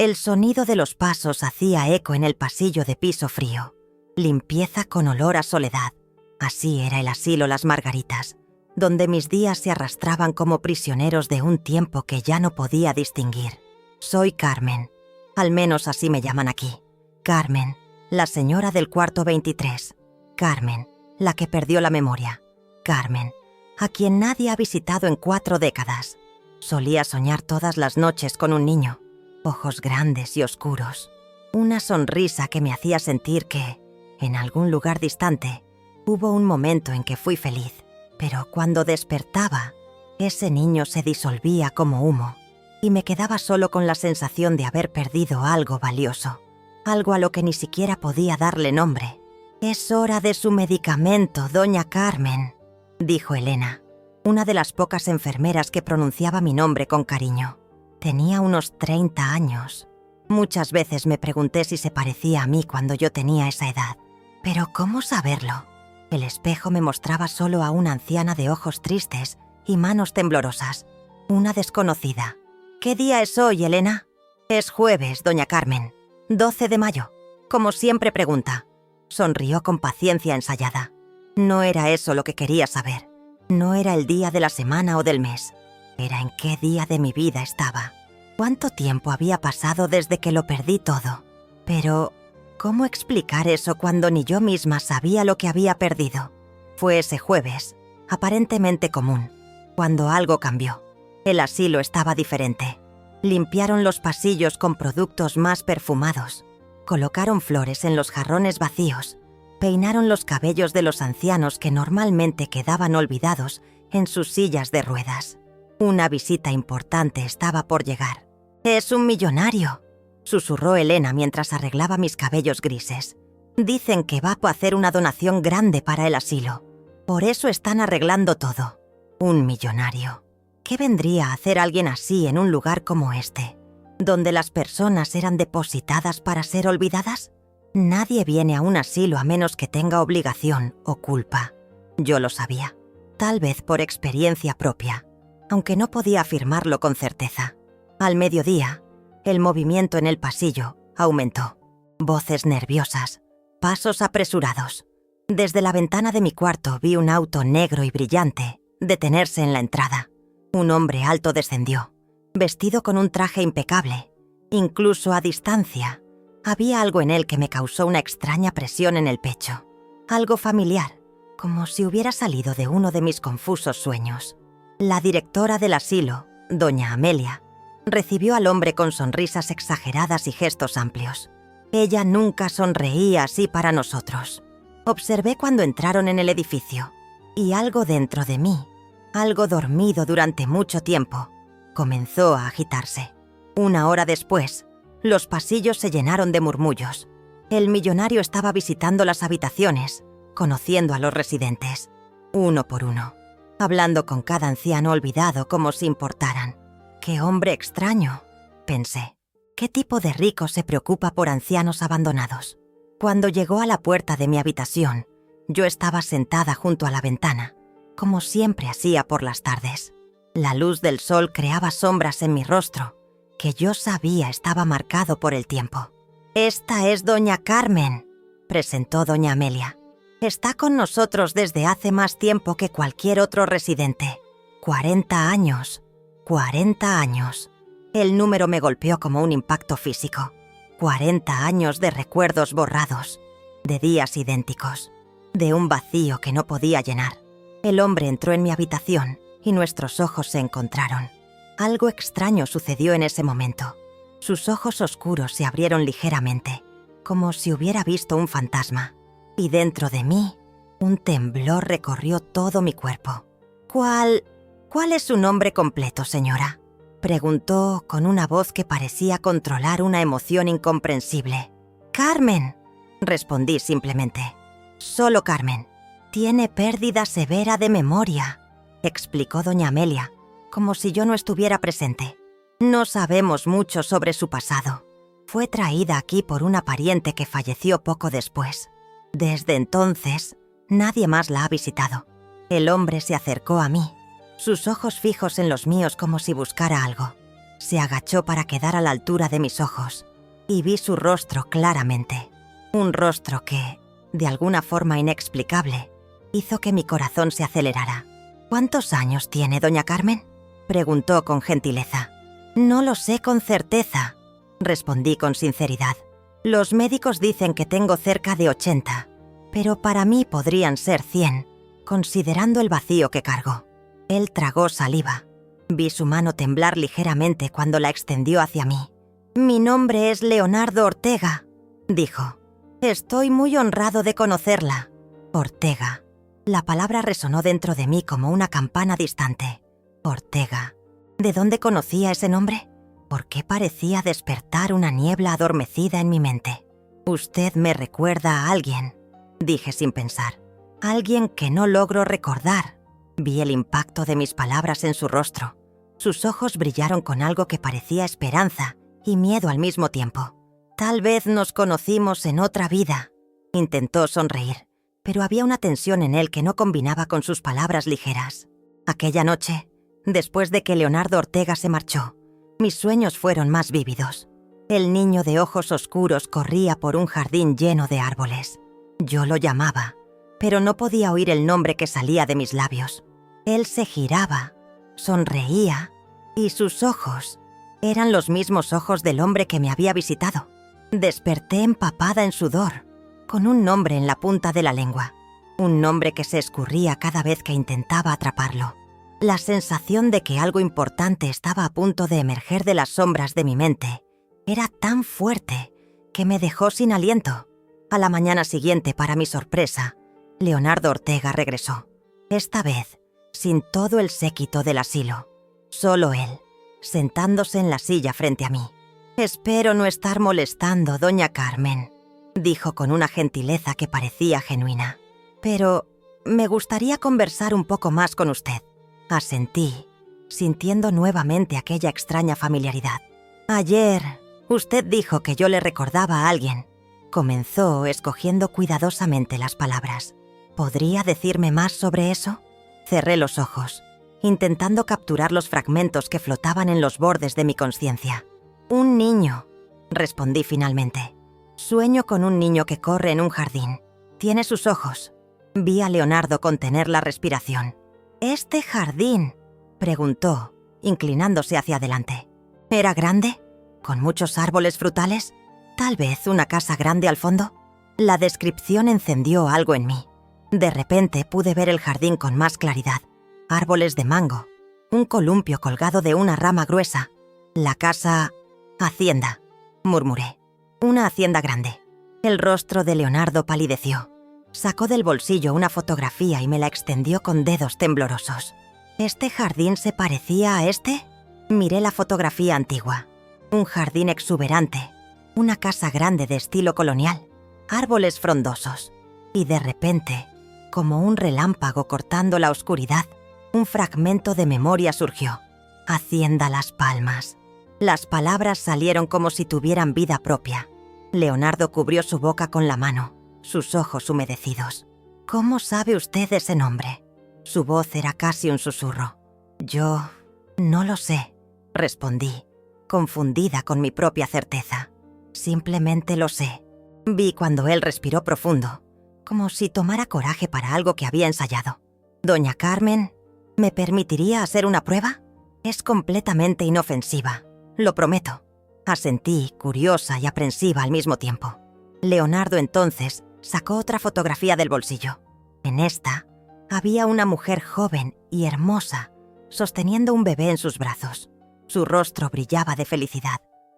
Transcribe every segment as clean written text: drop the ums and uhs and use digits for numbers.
El sonido de los pasos hacía eco en el pasillo de piso frío. Limpieza con olor a soledad. Así era el asilo Las Margaritas, donde mis días se arrastraban como prisioneros de un tiempo que ya no podía distinguir. Soy Carmen. Al menos así me llaman aquí. Carmen, la señora del cuarto 23. Carmen, la que perdió la memoria. Carmen, a quien nadie ha visitado en 4 décadas. Solía soñar todas las noches con un niño. Ojos grandes y oscuros. Una sonrisa que me hacía sentir que, en algún lugar distante, hubo un momento en que fui feliz. Pero cuando despertaba, ese niño se disolvía como humo y me quedaba solo con la sensación de haber perdido algo valioso. Algo a lo que ni siquiera podía darle nombre. «Es hora de su medicamento, doña Carmen», dijo Elena, una de las pocas enfermeras que pronunciaba mi nombre con cariño. Tenía unos 30 años. Muchas veces me pregunté si se parecía a mí cuando yo tenía esa edad. Pero ¿cómo saberlo? El espejo me mostraba solo a una anciana de ojos tristes y manos temblorosas. Una desconocida. «¿Qué día es hoy, Elena?» «Es jueves, doña Carmen. 12 de mayo. Como siempre pregunta». Sonrió con paciencia ensayada. No era eso lo que quería saber. No era el día de la semana o del mes. Era en qué día de mi vida estaba. ¿Cuánto tiempo había pasado desde que lo perdí todo? Pero, ¿cómo explicar eso cuando ni yo misma sabía lo que había perdido? Fue ese jueves, aparentemente común, cuando algo cambió. El asilo estaba diferente. Limpiaron los pasillos con productos más perfumados. Colocaron flores en los jarrones vacíos. Peinaron los cabellos de los ancianos que normalmente quedaban olvidados en sus sillas de ruedas. Una visita importante estaba por llegar. «Es un millonario», susurró Elena mientras arreglaba mis cabellos grises. «Dicen que va a hacer una donación grande para el asilo. Por eso están arreglando todo. Un millonario. ¿Qué vendría a hacer alguien así en un lugar como este, donde las personas eran depositadas para ser olvidadas? Nadie viene a un asilo a menos que tenga obligación o culpa. Yo lo sabía, tal vez por experiencia propia, aunque no podía afirmarlo con certeza. Al mediodía, el movimiento en el pasillo aumentó. Voces nerviosas, pasos apresurados. Desde la ventana de mi cuarto vi un auto negro y brillante detenerse en la entrada. Un hombre alto descendió, vestido con un traje impecable. Incluso a distancia, había algo en él que me causó una extraña presión en el pecho. Algo familiar, como si hubiera salido de uno de mis confusos sueños. La directora del asilo, doña Amelia, recibió al hombre con sonrisas exageradas y gestos amplios. Ella nunca sonreía así para nosotros. Observé cuando entraron en el edificio, y algo dentro de mí, algo dormido durante mucho tiempo, comenzó a agitarse. 1 hora después, los pasillos se llenaron de murmullos. El millonario estaba visitando las habitaciones, conociendo a los residentes, uno por uno, hablando con cada anciano olvidado como si importaran. «Qué hombre extraño», pensé. «¿Qué tipo de rico se preocupa por ancianos abandonados?» Cuando llegó a la puerta de mi habitación, yo estaba sentada junto a la ventana, como siempre hacía por las tardes. La luz del sol creaba sombras en mi rostro, que yo sabía estaba marcado por el tiempo. «Esta es doña Carmen», presentó doña Amelia. «Está con nosotros desde hace más tiempo que cualquier otro residente. 40 años. 40 años. El número me golpeó como un impacto físico. 40 años de recuerdos borrados, de días idénticos, de un vacío que no podía llenar. El hombre entró en mi habitación y nuestros ojos se encontraron. Algo extraño sucedió en ese momento. Sus ojos oscuros se abrieron ligeramente, como si hubiera visto un fantasma. Y dentro de mí, un temblor recorrió todo mi cuerpo. ¿Cuál es su nombre completo, señora?», preguntó con una voz que parecía controlar una emoción incomprensible. «Carmen», respondí simplemente. «Solo Carmen. Tiene pérdida severa de memoria», explicó doña Amelia, como si yo no estuviera presente. «No sabemos mucho sobre su pasado. Fue traída aquí por una pariente que falleció poco después. Desde entonces, nadie más la ha visitado». El hombre se acercó a mí, sus ojos fijos en los míos como si buscara algo. Se agachó para quedar a la altura de mis ojos y vi su rostro claramente. Un rostro que, de alguna forma inexplicable, hizo que mi corazón se acelerara. «¿Cuántos años tiene, doña Carmen?», preguntó con gentileza. «No lo sé con certeza», respondí con sinceridad. «Los médicos dicen que tengo cerca de 80, pero para mí podrían ser 100, considerando el vacío que cargo». Él tragó saliva. Vi su mano temblar ligeramente cuando la extendió hacia mí. «Mi nombre es Leonardo Ortega», dijo. «Estoy muy honrado de conocerla». Ortega. La palabra resonó dentro de mí como una campana distante. Ortega. ¿De dónde conocía ese nombre? ¿Por qué parecía despertar una niebla adormecida en mi mente? «Usted me recuerda a alguien», dije sin pensar. «Alguien que no logro recordar». Vi el impacto de mis palabras en su rostro. Sus ojos brillaron con algo que parecía esperanza y miedo al mismo tiempo. «Tal vez nos conocimos en otra vida». Intentó sonreír, pero había una tensión en él que no combinaba con sus palabras ligeras. Aquella noche, después de que Leonardo Ortega se marchó, mis sueños fueron más vívidos. El niño de ojos oscuros corría por un jardín lleno de árboles. Yo lo llamaba, pero no podía oír el nombre que salía de mis labios. Él se giraba, sonreía, y sus ojos eran los mismos ojos del hombre que me había visitado. Desperté empapada en sudor, con un nombre en la punta de la lengua, un nombre que se escurría cada vez que intentaba atraparlo. La sensación de que algo importante estaba a punto de emerger de las sombras de mi mente era tan fuerte que me dejó sin aliento. A la mañana siguiente, para mi sorpresa, Leonardo Ortega regresó. Esta vez, sin todo el séquito del asilo. Solo él, sentándose en la silla frente a mí. «Espero no estar molestando, doña Carmen», dijo con una gentileza que parecía genuina. «Pero me gustaría conversar un poco más con usted». Asentí, sintiendo nuevamente aquella extraña familiaridad. «Ayer, usted dijo que yo le recordaba a alguien», comenzó escogiendo cuidadosamente las palabras. «¿Podría decirme más sobre eso?». Cerré los ojos, intentando capturar los fragmentos que flotaban en los bordes de mi conciencia. «Un niño», respondí finalmente. «Sueño con un niño que corre en un jardín. Tiene sus ojos». Vi a Leonardo contener la respiración. «¿Este jardín?», preguntó, inclinándose hacia adelante. «¿Era grande? ¿Con muchos árboles frutales? ¿Tal vez una casa grande al fondo?». La descripción encendió algo en mí. De repente pude ver el jardín con más claridad. Árboles de mango, un columpio colgado de una rama gruesa. La casa... «Hacienda», murmuré. «Una hacienda grande». El rostro de Leonardo palideció. Sacó del bolsillo una fotografía y me la extendió con dedos temblorosos. ¿Este jardín se parecía a este? Miré la fotografía antigua. Un jardín exuberante, una casa grande de estilo colonial, árboles frondosos. Y de repente, como un relámpago cortando la oscuridad, un fragmento de memoria surgió. «Hacienda Las Palmas». Las palabras salieron como si tuvieran vida propia. Leonardo cubrió su boca con la mano, sus ojos humedecidos. «¿Cómo sabe usted ese nombre?». Su voz era casi un susurro. «Yo no lo sé», respondí, confundida con mi propia certeza. «Simplemente lo sé». Vi cuando él respiró profundo, como si tomara coraje para algo que había ensayado. «Doña Carmen, ¿me permitiría hacer una prueba? Es completamente inofensiva, lo prometo». Asentí, curiosa y aprensiva al mismo tiempo. Leonardo entonces sacó otra fotografía del bolsillo. En esta había una mujer joven y hermosa, sosteniendo un bebé en sus brazos. Su rostro brillaba de felicidad.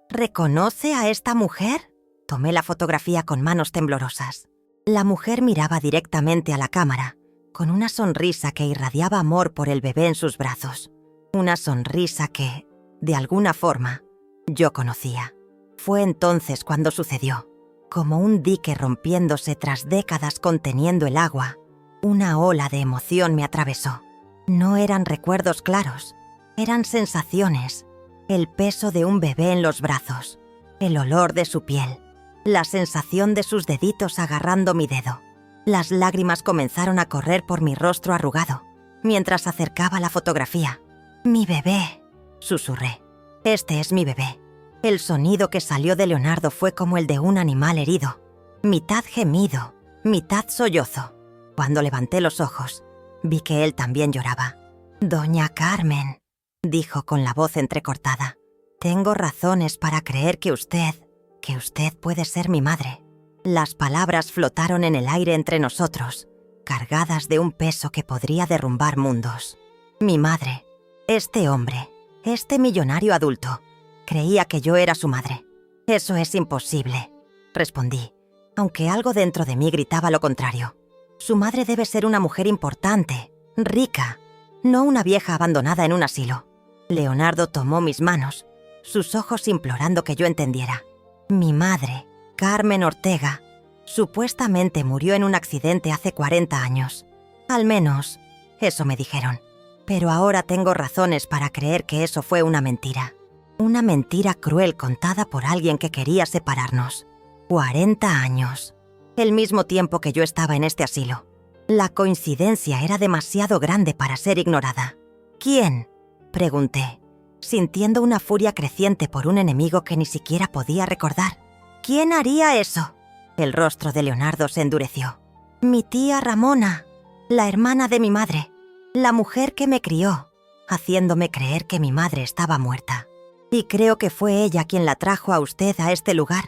«¿Reconoce a esta mujer?». Tomé la fotografía con manos temblorosas. La mujer miraba directamente a la cámara, con una sonrisa que irradiaba amor por el bebé en sus brazos. Una sonrisa que, de alguna forma, yo conocía. Fue entonces cuando sucedió. Como un dique rompiéndose tras décadas conteniendo el agua, una ola de emoción me atravesó. No eran recuerdos claros, eran sensaciones. El peso de un bebé en los brazos, el olor de su piel, la sensación de sus deditos agarrando mi dedo. Las lágrimas comenzaron a correr por mi rostro arrugado, mientras acercaba la fotografía. «Mi bebé», susurré. Este es mi bebé. El sonido que salió de Leonardo fue como el de un animal herido. Mitad gemido, mitad sollozo. Cuando levanté los ojos, vi que él también lloraba. «Doña Carmen», dijo con la voz entrecortada, «tengo razones para creer que usted puede ser mi madre». Las palabras flotaron en el aire entre nosotros, cargadas de un peso que podría derrumbar mundos. Mi madre, este hombre, este millonario adulto, creía que yo era su madre. «Eso es imposible», respondí, aunque algo dentro de mí gritaba lo contrario. «Su madre debe ser una mujer importante, rica, no una vieja abandonada en un asilo». Leonardo tomó mis manos, sus ojos implorando que yo entendiera. Mi madre, Carmen Ortega, supuestamente murió en un accidente hace 40 años. Al menos, eso me dijeron. Pero ahora tengo razones para creer que eso fue una mentira. Una mentira cruel contada por alguien que quería separarnos. 40 años. El mismo tiempo que yo estaba en este asilo. La coincidencia era demasiado grande para ser ignorada. ¿Quién?, pregunté, sintiendo una furia creciente por un enemigo que ni siquiera podía recordar. ¿Quién haría eso? El rostro de Leonardo se endureció. Mi tía Ramona, la hermana de mi madre, la mujer que me crió, haciéndome creer que mi madre estaba muerta. Y creo que fue ella quien la trajo a usted a este lugar,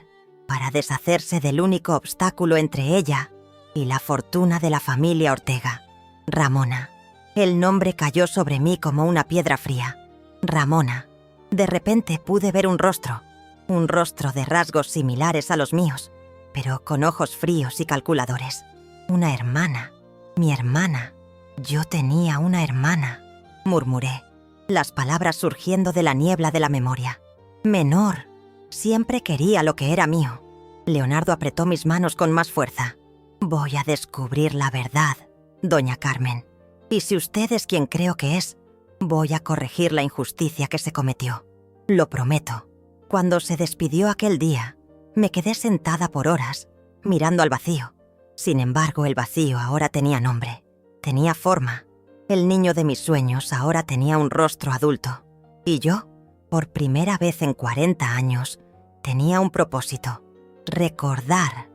para deshacerse del único obstáculo entre ella y la fortuna de la familia Ortega. Ramona. El nombre cayó sobre mí como una piedra fría. Ramona. De repente pude ver un rostro de rasgos similares a los míos, pero con ojos fríos y calculadores. Una hermana. Mi hermana. Yo tenía una hermana, murmuré, las palabras surgiendo de la niebla de la memoria. Menor. Siempre quería lo que era mío. Leonardo apretó mis manos con más fuerza. Voy a descubrir la verdad, doña Carmen. Y si usted es quien creo que es, voy a corregir la injusticia que se cometió. Lo prometo. Cuando se despidió aquel día, me quedé sentada por horas, mirando al vacío. Sin embargo, el vacío ahora tenía nombre, tenía forma. El niño de mis sueños ahora tenía un rostro adulto. Y yo, por primera vez en 40 años, tenía un propósito. Recordar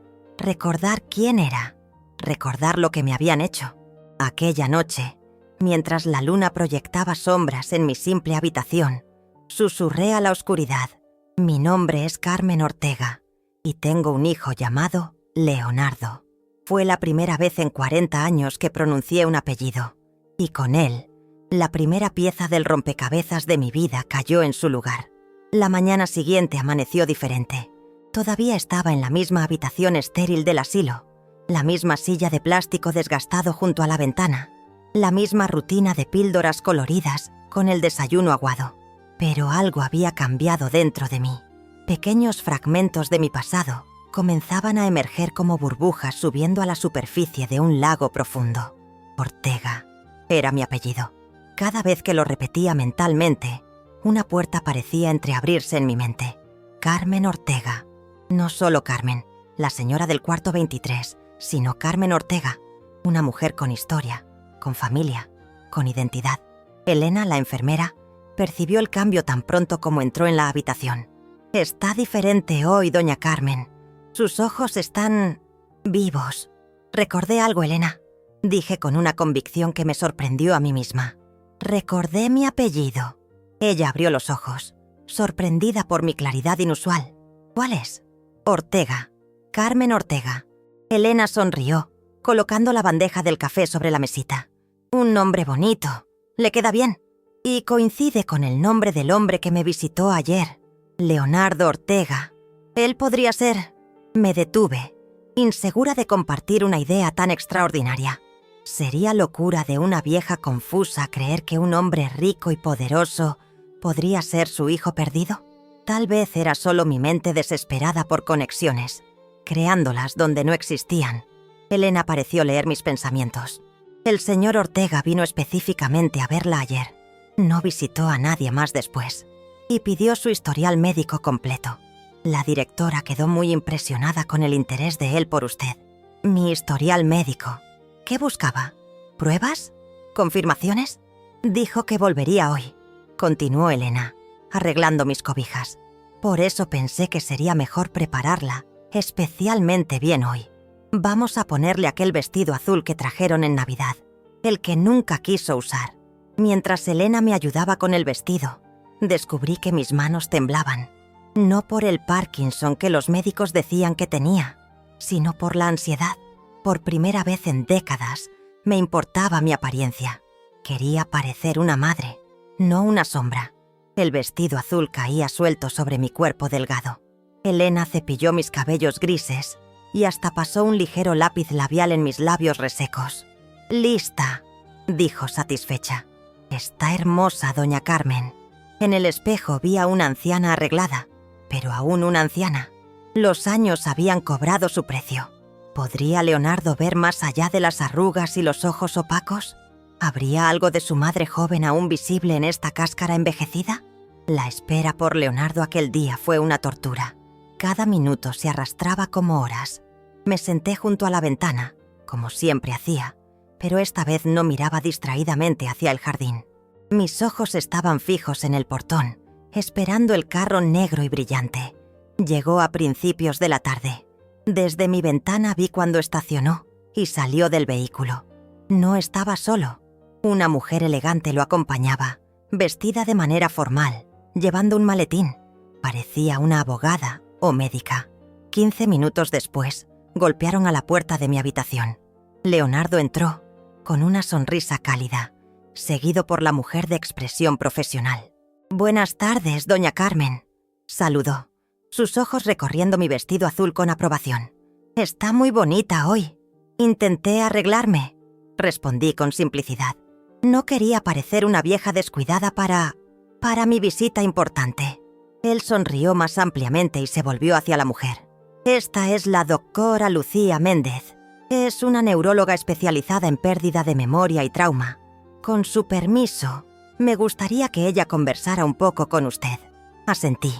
quién era, recordar lo que me habían hecho. Aquella noche, mientras la luna proyectaba sombras en mi simple habitación, susurré a la oscuridad. Mi nombre es Carmen Ortega y tengo un hijo llamado Leonardo. Fue la primera vez en 40 años que pronuncié un apellido, y con él, la primera pieza del rompecabezas de mi vida cayó en su lugar. La mañana siguiente amaneció diferente. Todavía estaba en la misma habitación estéril del asilo, la misma silla de plástico desgastado junto a la ventana, la misma rutina de píldoras coloridas con el desayuno aguado. Pero algo había cambiado dentro de mí. Pequeños fragmentos de mi pasado comenzaban a emerger como burbujas subiendo a la superficie de un lago profundo. Ortega era mi apellido. Cada vez que lo repetía mentalmente, una puerta parecía entreabrirse en mi mente. Carmen Ortega. No solo Carmen, la señora del cuarto 23, sino Carmen Ortega, una mujer con historia, con familia, con identidad. Elena, la enfermera, percibió el cambio tan pronto como entró en la habitación. Está diferente hoy, doña Carmen. Sus ojos están vivos. Recordé algo, Elena, dije con una convicción que me sorprendió a mí misma. Recordé mi apellido. Ella abrió los ojos, sorprendida por mi claridad inusual. ¿Cuál es? Ortega. Carmen Ortega. Elena sonrió, colocando la bandeja del café sobre la mesita. Un nombre bonito. ¿Le queda bien? Y coincide con el nombre del hombre que me visitó ayer, Leonardo Ortega. Él podría ser. Me detuve, insegura de compartir una idea tan extraordinaria. ¿Sería locura de una vieja confusa creer que un hombre rico y poderoso podría ser su hijo perdido? Tal vez era solo mi mente desesperada por conexiones, creándolas donde no existían. Elena pareció leer mis pensamientos. El señor Ortega vino específicamente a verla ayer. No visitó a nadie más después. Y pidió su historial médico completo. La directora quedó muy impresionada con el interés de él por usted. Mi historial médico. ¿Qué buscaba? ¿Pruebas? ¿Confirmaciones? Dijo que volvería hoy. Continuó Elena. arreglando mis cobijas. Por eso pensé que sería mejor prepararla especialmente bien hoy. Vamos a ponerle aquel vestido azul que trajeron en Navidad, el que nunca quiso usar. Mientras Elena me ayudaba con el vestido, descubrí que mis manos temblaban. No por el Parkinson que los médicos decían que tenía, sino por la ansiedad. Por primera vez en décadas, me importaba mi apariencia. Quería parecer una madre, no una sombra. El vestido azul caía suelto sobre mi cuerpo delgado. Elena cepilló mis cabellos grises y hasta pasó un ligero lápiz labial en mis labios resecos. «Lista», dijo satisfecha. «Está hermosa, doña Carmen». En el espejo vi a una anciana arreglada, pero aún una anciana. Los años habían cobrado su precio. ¿Podría Leonardo ver más allá de las arrugas y los ojos opacos? ¿Habría algo de su madre joven aún visible en esta cáscara envejecida? La espera por Leonardo aquel día fue una tortura. Cada minuto se arrastraba como horas. Me senté junto a la ventana, como siempre hacía, pero esta vez no miraba distraídamente hacia el jardín. Mis ojos estaban fijos en el portón, esperando el carro negro y brillante. Llegó a principios de la tarde. Desde mi ventana vi cuando estacionó y salió del vehículo. No estaba solo. Una mujer elegante lo acompañaba, vestida de manera formal, llevando un maletín. Parecía una abogada o médica. 15 minutos después, golpearon a la puerta de mi habitación. Leonardo entró, con una sonrisa cálida, seguido por la mujer de expresión profesional. «Buenas tardes, doña Carmen», saludó, sus ojos recorriendo mi vestido azul con aprobación. «Está muy bonita hoy». «Intenté arreglarme», respondí con simplicidad. No quería parecer una vieja descuidada para mi visita importante. Él sonrió más ampliamente y se volvió hacia la mujer. «Esta es la doctora Lucía Méndez. Es una neuróloga especializada en pérdida de memoria y trauma. Con su permiso, me gustaría que ella conversara un poco con usted». Asentí,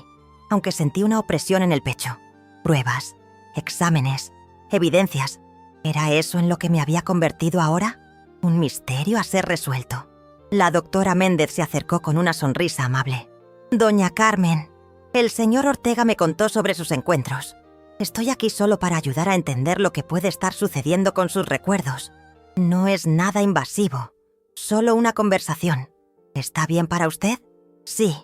aunque sentí una opresión en el pecho. Pruebas, exámenes, evidencias. ¿Era eso en lo que me había convertido ahora? Un misterio a ser resuelto. La doctora Méndez se acercó con una sonrisa amable. «Doña Carmen, el señor Ortega me contó sobre sus encuentros. Estoy aquí solo para ayudar a entender lo que puede estar sucediendo con sus recuerdos. No es nada invasivo, solo una conversación. ¿Está bien para usted?» «Sí»,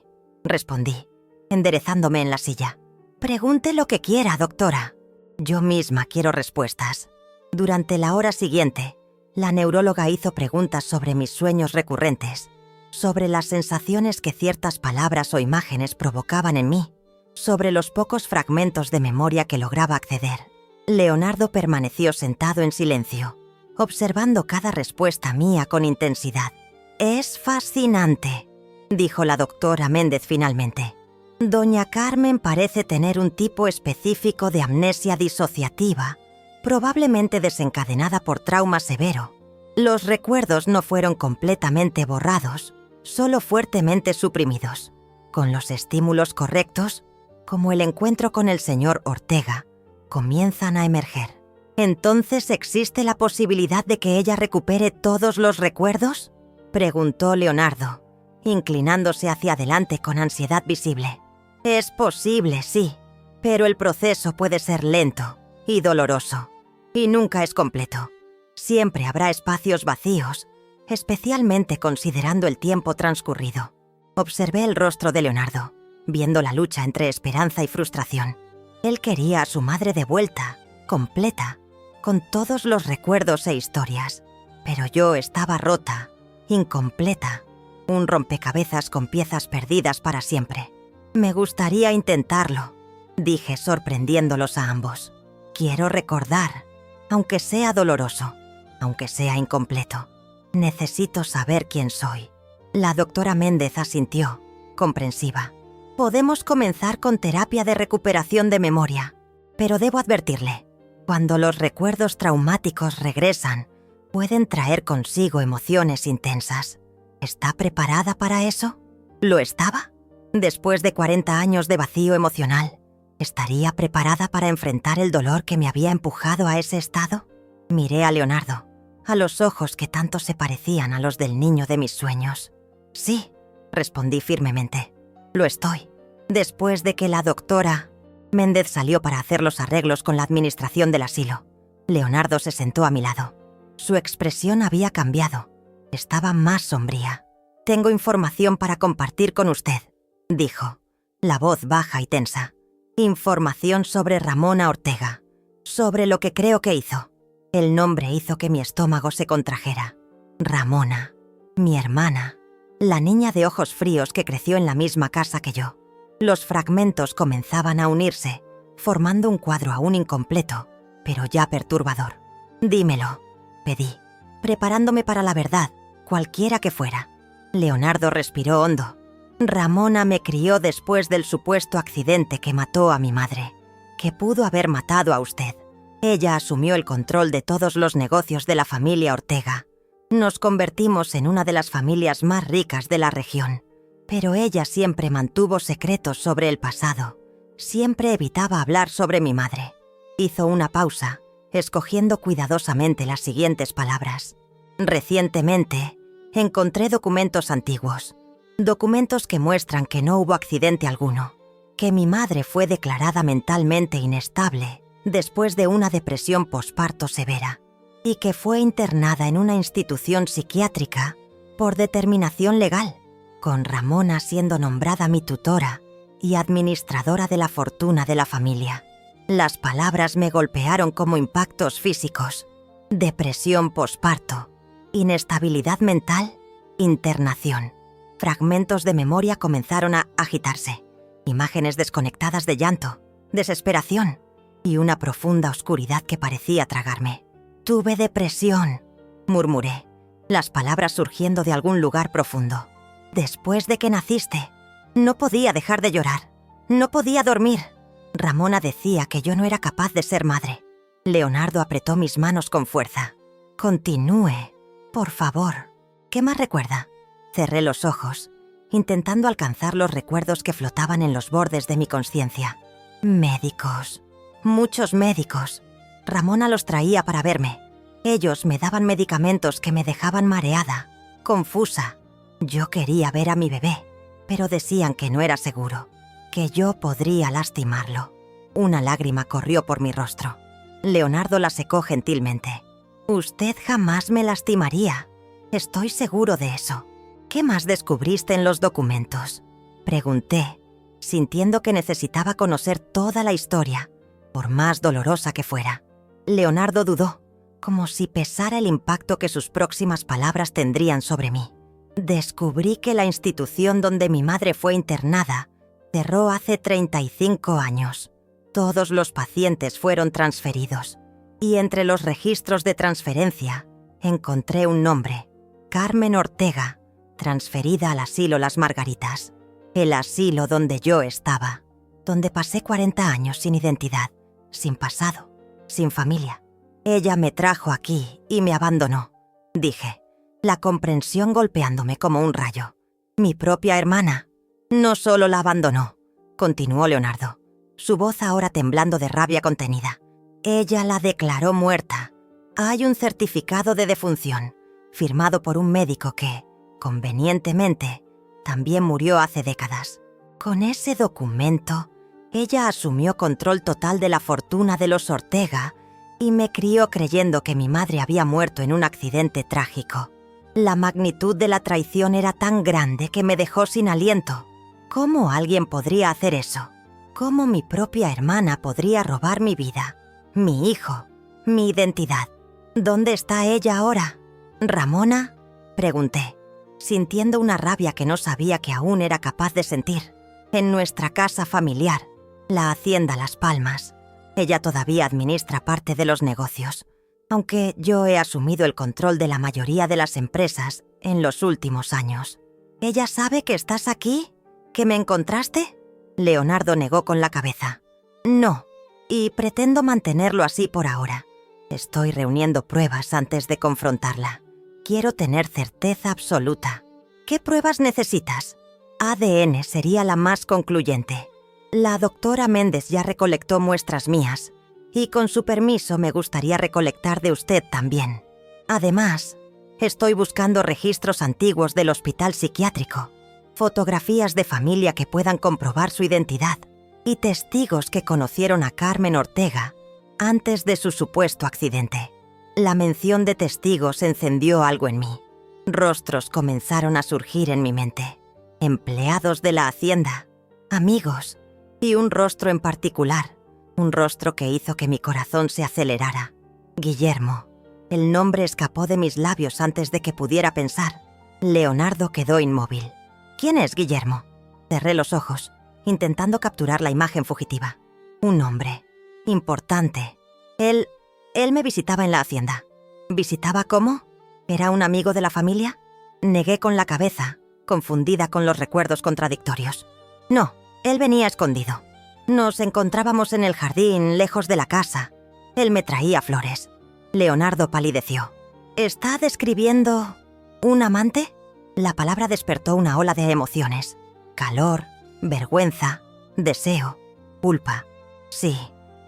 respondí, enderezándome en la silla. «Pregunte lo que quiera, doctora. Yo misma quiero respuestas». Durante la hora siguiente, la neuróloga hizo preguntas sobre mis sueños recurrentes, sobre las sensaciones que ciertas palabras o imágenes provocaban en mí, sobre los pocos fragmentos de memoria que lograba acceder. Leonardo permaneció sentado en silencio, observando cada respuesta mía con intensidad. «Es fascinante», dijo la doctora Méndez finalmente. «Doña Carmen parece tener un tipo específico de amnesia disociativa, probablemente desencadenada por trauma severo. Los recuerdos no fueron completamente borrados, solo fuertemente suprimidos. Con los estímulos correctos, como el encuentro con el señor Ortega, comienzan a emerger. ¿Entonces existe la posibilidad de que ella recupere todos los recuerdos?», preguntó Leonardo, inclinándose hacia adelante con ansiedad visible. «Es posible, sí, pero el proceso puede ser lento y doloroso, y nunca es completo. Siempre habrá espacios vacíos, especialmente considerando el tiempo transcurrido». Observé el rostro de Leonardo, viendo la lucha entre esperanza y frustración. Él quería a su madre de vuelta, completa, con todos los recuerdos e historias. Pero yo estaba rota, incompleta, un rompecabezas con piezas perdidas para siempre. «Me gustaría intentarlo», dije sorprendiéndolos a ambos. «Quiero recordar, aunque sea doloroso, aunque sea incompleto. Necesito saber quién soy». La doctora Méndez asintió, comprensiva. «Podemos comenzar con terapia de recuperación de memoria, pero debo advertirle, cuando los recuerdos traumáticos regresan, pueden traer consigo emociones intensas. ¿Está preparada para eso? ¿Lo estaba? Después de 40 años de vacío emocional, ¿estaría preparada para enfrentar el dolor que me había empujado a ese estado?» Miré a Leonardo, a los ojos que tanto se parecían a los del niño de mis sueños. «Sí», respondí firmemente. Lo estoy. Después de que la doctora Méndez salió para hacer los arreglos con la administración del asilo, Leonardo se sentó a mi lado. Su expresión había cambiado. Estaba más sombría. «Tengo información para compartir con usted», dijo, la voz baja y tensa. «Información sobre Ramona Ortega, sobre lo que creo que hizo». El nombre hizo que mi estómago se contrajera. Ramona, mi hermana, la niña de ojos fríos que creció en la misma casa que yo. Los fragmentos comenzaban a unirse, formando un cuadro aún incompleto, pero ya perturbador. «Dímelo», pedí, preparándome para la verdad, cualquiera que fuera. Leonardo respiró hondo. «Ramona me crió después del supuesto accidente que mató a mi madre, que pudo haber matado a usted. Ella asumió el control de todos los negocios de la familia Ortega. Nos convertimos en una de las familias más ricas de la región. Pero ella siempre mantuvo secretos sobre el pasado. Siempre evitaba hablar sobre mi madre». Hizo una pausa, escogiendo cuidadosamente las siguientes palabras. «Recientemente, encontré documentos antiguos. Documentos que muestran que no hubo accidente alguno. Que mi madre fue declarada mentalmente inestable después de una depresión posparto severa. Y que fue internada en una institución psiquiátrica por determinación legal, con Ramona siendo nombrada mi tutora y administradora de la fortuna de la familia». Las palabras me golpearon como impactos físicos. Depresión posparto, inestabilidad mental, internación. Fragmentos de memoria comenzaron a agitarse. Imágenes desconectadas de llanto, desesperación y una profunda oscuridad que parecía tragarme. «Tuve depresión», murmuré, las palabras surgiendo de algún lugar profundo. «Después de que naciste, no podía dejar de llorar. No podía dormir. Ramona decía que yo no era capaz de ser madre». Leonardo apretó mis manos con fuerza. «Continúe, por favor. ¿Qué más recuerda?». Cerré los ojos, intentando alcanzar los recuerdos que flotaban en los bordes de mi conciencia. Médicos. Muchos médicos. Ramona los traía para verme. Ellos me daban medicamentos que me dejaban mareada, confusa. Yo quería ver a mi bebé, pero decían que no era seguro, que yo podría lastimarlo. Una lágrima corrió por mi rostro. Leonardo la secó gentilmente. «Usted jamás me lastimaría. Estoy seguro de eso». «¿Qué más descubriste en los documentos?», pregunté, sintiendo que necesitaba conocer toda la historia, por más dolorosa que fuera. Leonardo dudó, como si pesara el impacto que sus próximas palabras tendrían sobre mí. «Descubrí que la institución donde mi madre fue internada cerró hace 35 años. Todos los pacientes fueron transferidos, y entre los registros de transferencia encontré un nombre: Carmen Ortega, transferida al asilo Las Margaritas, el asilo donde yo estaba, donde pasé 40 años sin identidad, sin pasado, sin familia. Ella me trajo aquí y me abandonó», dije, la comprensión golpeándome como un rayo. «Mi propia hermana no solo la abandonó», continuó Leonardo, su voz ahora temblando de rabia contenida. «Ella la declaró muerta. Hay un certificado de defunción, firmado por un médico que, convenientemente, también murió hace décadas. Con ese documento, ella asumió control total de la fortuna de los Ortega y me crió creyendo que mi madre había muerto en un accidente trágico. La magnitud de la traición era tan grande que me dejó sin aliento. ¿Cómo alguien podría hacer eso? ¿Cómo mi propia hermana podría robar mi vida, mi hijo, mi identidad? ¿Dónde está ella ahora?». «¿Ramona?», pregunté, sintiendo una rabia que no sabía que aún era capaz de sentir. «En nuestra casa familiar, la hacienda Las Palmas. Ella todavía administra parte de los negocios, aunque yo he asumido el control de la mayoría de las empresas en los últimos años». «¿Ella sabe que estás aquí? ¿Que me encontraste?». Leonardo negó con la cabeza. «No, y pretendo mantenerlo así por ahora. Estoy reuniendo pruebas antes de confrontarla. Quiero tener certeza absoluta». «¿Qué pruebas necesitas?». «ADN sería la más concluyente. La doctora Méndez ya recolectó muestras mías, y con su permiso me gustaría recolectar de usted también. Además, estoy buscando registros antiguos del hospital psiquiátrico. fotografías de familia que puedan comprobar su identidad y testigos que conocieron a Carmen Ortega antes de su supuesto accidente. La mención de testigos encendió algo en mí. Rostros comenzaron a surgir en mi mente. Empleados de la hacienda, amigos y un rostro en particular, un rostro que hizo que mi corazón se acelerara. Guillermo. El nombre escapó de mis labios antes de que pudiera pensar. Leonardo quedó inmóvil. ¿Quién es Guillermo? Cerré los ojos, intentando capturar la imagen fugitiva. Un hombre. Importante. Él me visitaba en la hacienda. ¿Visitaba cómo? ¿Era un amigo de la familia? Negué con la cabeza, confundida con los recuerdos contradictorios. No, él venía escondido. Nos encontrábamos en el jardín, lejos de la casa. Él me traía flores. Leonardo palideció. ¿Está describiendo un amante? La palabra despertó una ola de emociones. Calor, vergüenza, deseo, culpa. Sí,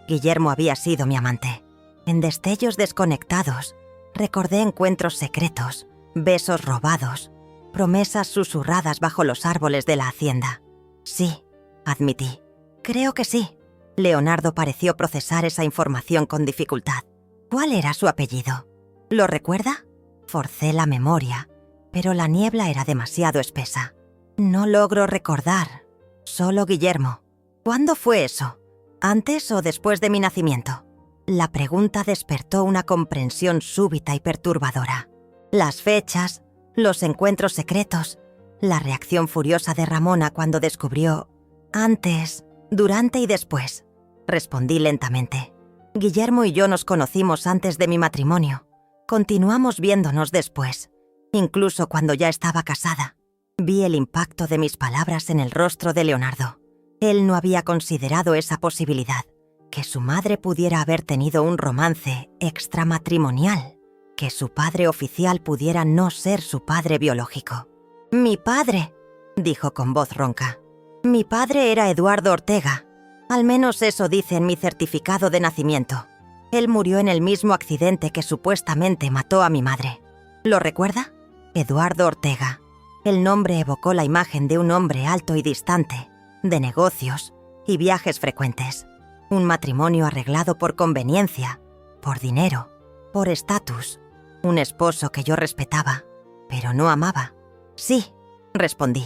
Guillermo había sido mi amante. En destellos desconectados, recordé encuentros secretos, besos robados, promesas susurradas bajo los árboles de la hacienda. Sí, admití. Creo que sí. Leonardo pareció procesar esa información con dificultad. ¿Cuál era su apellido? ¿Lo recuerda? Forcé la memoria, pero la niebla era demasiado espesa. No logro recordar. Solo Guillermo. ¿Cuándo fue eso? ¿Antes o después de mi nacimiento? La pregunta despertó una comprensión súbita y perturbadora. Las fechas, los encuentros secretos, la reacción furiosa de Ramona cuando descubrió antes, durante y después. Respondí lentamente. Guillermo y yo nos conocimos antes de mi matrimonio. Continuamos viéndonos después, incluso cuando ya estaba casada. Vi el impacto de mis palabras en el rostro de Leonardo. Él no había considerado esa posibilidad, que su madre pudiera haber tenido un romance extramatrimonial, que su padre oficial pudiera no ser su padre biológico. «Mi padre», dijo con voz ronca. «Mi padre era Eduardo Ortega. Al menos eso dice en mi certificado de nacimiento. Él murió en el mismo accidente que supuestamente mató a mi madre. ¿Lo recuerda? Eduardo Ortega». El nombre evocó la imagen de un hombre alto y distante, de negocios y viajes frecuentes. Un matrimonio arreglado por conveniencia, por dinero, por estatus. Un esposo que yo respetaba, pero no amaba. «Sí», respondí.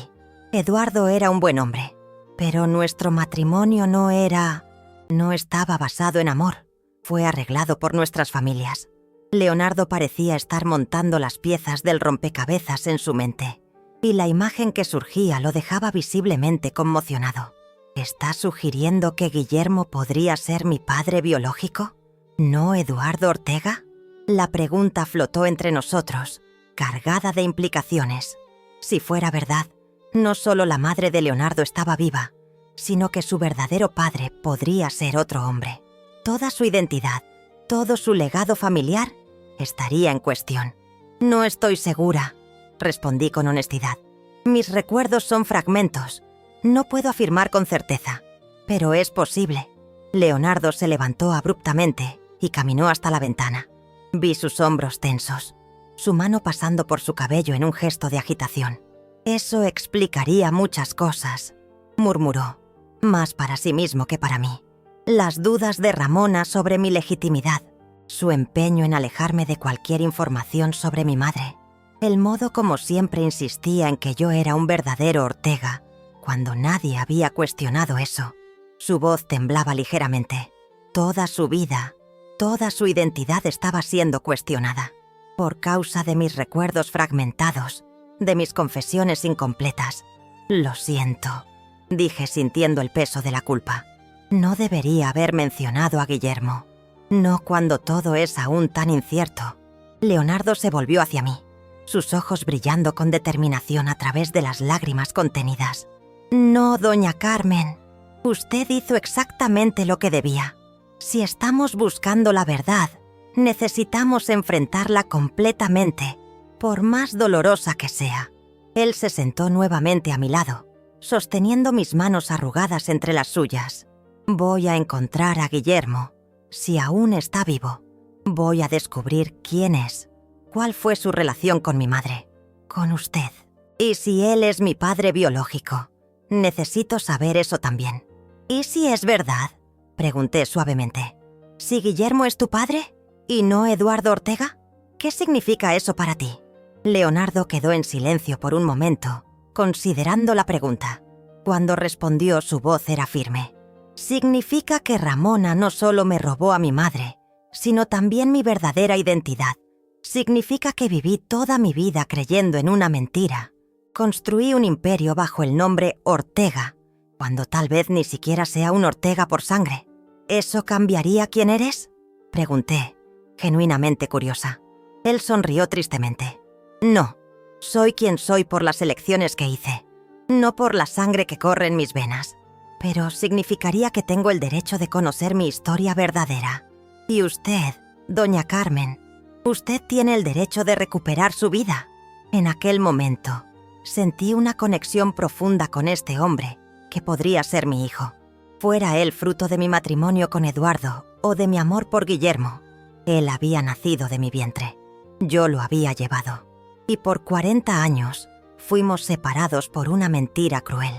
Eduardo era un buen hombre, pero nuestro matrimonio no estaba basado en amor. Fue arreglado por nuestras familias. Leonardo parecía estar montando las piezas del rompecabezas en su mente, y la imagen que surgía lo dejaba visiblemente conmocionado. ¿Está sugiriendo que Guillermo podría ser mi padre biológico? ¿No Eduardo Ortega? La pregunta flotó entre nosotros, cargada de implicaciones. Si fuera verdad, no solo la madre de Leonardo estaba viva, sino que su verdadero padre podría ser otro hombre. Toda su identidad, todo su legado familiar, estaría en cuestión. «No estoy segura», respondí con honestidad. «Mis recuerdos son fragmentos. No puedo afirmar con certeza, pero es posible». Leonardo se levantó abruptamente y caminó hasta la ventana. Vi sus hombros tensos, su mano pasando por su cabello en un gesto de agitación. «Eso explicaría muchas cosas», murmuró, más para sí mismo que para mí. Las dudas de Ramona sobre mi legitimidad, su empeño en alejarme de cualquier información sobre mi madre, el modo como siempre insistía en que yo era un verdadero Ortega, cuando nadie había cuestionado eso. Su voz temblaba ligeramente. Toda su vida, toda su identidad estaba siendo cuestionada, por causa de mis recuerdos fragmentados, de mis confesiones incompletas. «Lo siento», dije sintiendo el peso de la culpa. No debería haber mencionado a Guillermo. No cuando todo es aún tan incierto. Leonardo se volvió hacia mí, sus ojos brillando con determinación a través de las lágrimas contenidas. «No, doña Carmen. Usted hizo exactamente lo que debía. Si estamos buscando la verdad, necesitamos enfrentarla completamente, por más dolorosa que sea». Él se sentó nuevamente a mi lado, sosteniendo mis manos arrugadas entre las suyas. «Voy a encontrar a Guillermo. Si aún está vivo, voy a descubrir quién es, cuál fue su relación con mi madre, con usted». ¿Y si él es mi padre biológico? Necesito saber eso también. ¿Y si es verdad? Pregunté suavemente. ¿Si Guillermo es tu padre y no Eduardo Ortega? ¿Qué significa eso para ti? Leonardo quedó en silencio por un momento, considerando la pregunta. Cuando respondió, su voz era firme. Significa que Ramona no solo me robó a mi madre, sino también mi verdadera identidad. Significa que viví toda mi vida creyendo en una mentira. Construí un imperio bajo el nombre Ortega, cuando tal vez ni siquiera sea un Ortega por sangre. ¿Eso cambiaría quién eres? Pregunté, genuinamente curiosa. Él sonrió tristemente. No, soy quien soy por las elecciones que hice, no por la sangre que corre en mis venas. Pero significaría que tengo el derecho de conocer mi historia verdadera. Y usted, doña Carmen, usted tiene el derecho de recuperar su vida. En aquel momento, sentí una conexión profunda con este hombre, que podría ser mi hijo. Fuera él fruto de mi matrimonio con Eduardo o de mi amor por Guillermo, él había nacido de mi vientre. Yo lo había llevado. Y por 40 años fuimos separados por una mentira cruel.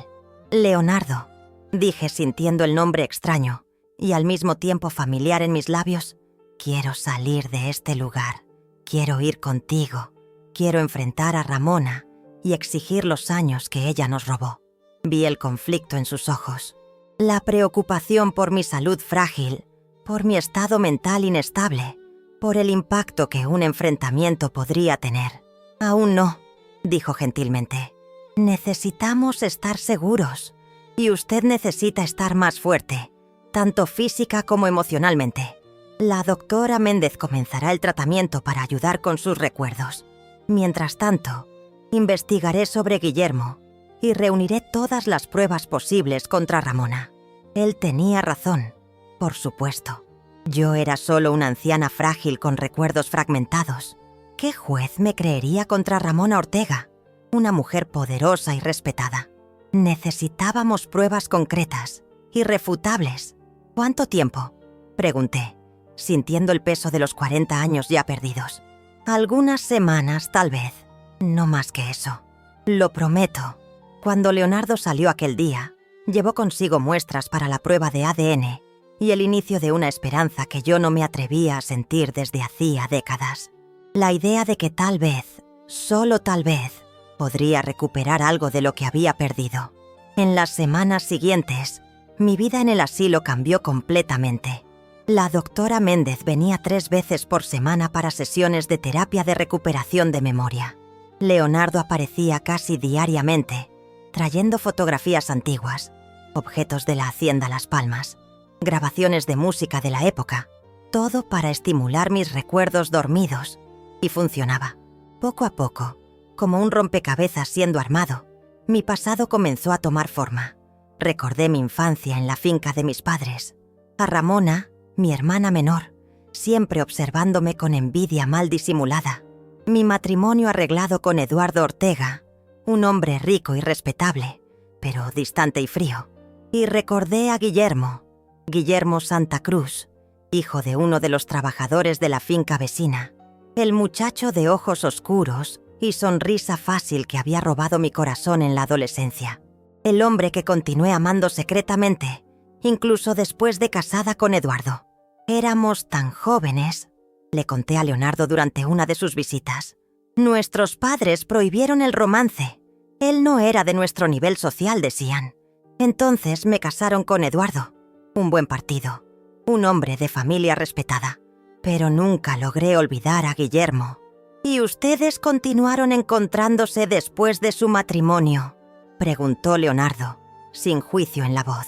Leonardo, dije sintiendo el nombre extraño y al mismo tiempo familiar en mis labios. Quiero salir de este lugar. Quiero ir contigo. Quiero enfrentar a Ramona y exigir los años que ella nos robó. Vi el conflicto en sus ojos. La preocupación por mi salud frágil, por mi estado mental inestable, por el impacto que un enfrentamiento podría tener. Aún no, dijo gentilmente. Necesitamos estar seguros, y usted necesita estar más fuerte, tanto física como emocionalmente. La doctora Méndez comenzará el tratamiento para ayudar con sus recuerdos. Mientras tanto, investigaré sobre Guillermo y reuniré todas las pruebas posibles contra Ramona. Él tenía razón, por supuesto. Yo era solo una anciana frágil con recuerdos fragmentados. ¿Qué juez me creería contra Ramona Ortega, una mujer poderosa y respetada? Necesitábamos pruebas concretas, irrefutables. ¿Cuánto tiempo? Pregunté, sintiendo el peso de los 40 años ya perdidos. Algunas semanas, tal vez. No más que eso. Lo prometo. Cuando Leonardo salió aquel día, llevó consigo muestras para la prueba de ADN y el inicio de una esperanza que yo no me atrevía a sentir desde hacía décadas. La idea de que tal vez, solo tal vez, podría recuperar algo de lo que había perdido. En las semanas siguientes, mi vida en el asilo cambió completamente. La doctora Méndez venía 3 veces por semana para sesiones de terapia de recuperación de memoria. Leonardo aparecía casi diariamente, trayendo fotografías antiguas, objetos de la hacienda Las Palmas, grabaciones de música de la época, todo para estimular mis recuerdos dormidos. Y funcionaba. Poco a poco, como un rompecabezas siendo armado, mi pasado comenzó a tomar forma. Recordé mi infancia en la finca de mis padres, a Ramona, mi hermana menor, siempre observándome con envidia mal disimulada, mi matrimonio arreglado con Eduardo Ortega, un hombre rico y respetable, pero distante y frío. Y recordé a Guillermo Santa Cruz, hijo de uno de los trabajadores de la finca vecina, el muchacho de ojos oscuros y sonrisa fácil que había robado mi corazón en la adolescencia. El hombre que continué amando secretamente, incluso después de casada con Eduardo. Éramos tan jóvenes, le conté a Leonardo durante una de sus visitas. Nuestros padres prohibieron el romance. Él no era de nuestro nivel social, decían. Entonces me casaron con Eduardo, un buen partido, un hombre de familia respetada. Pero nunca logré olvidar a Guillermo. ¿Y ustedes continuaron encontrándose después de su matrimonio?, preguntó Leonardo, sin juicio en la voz.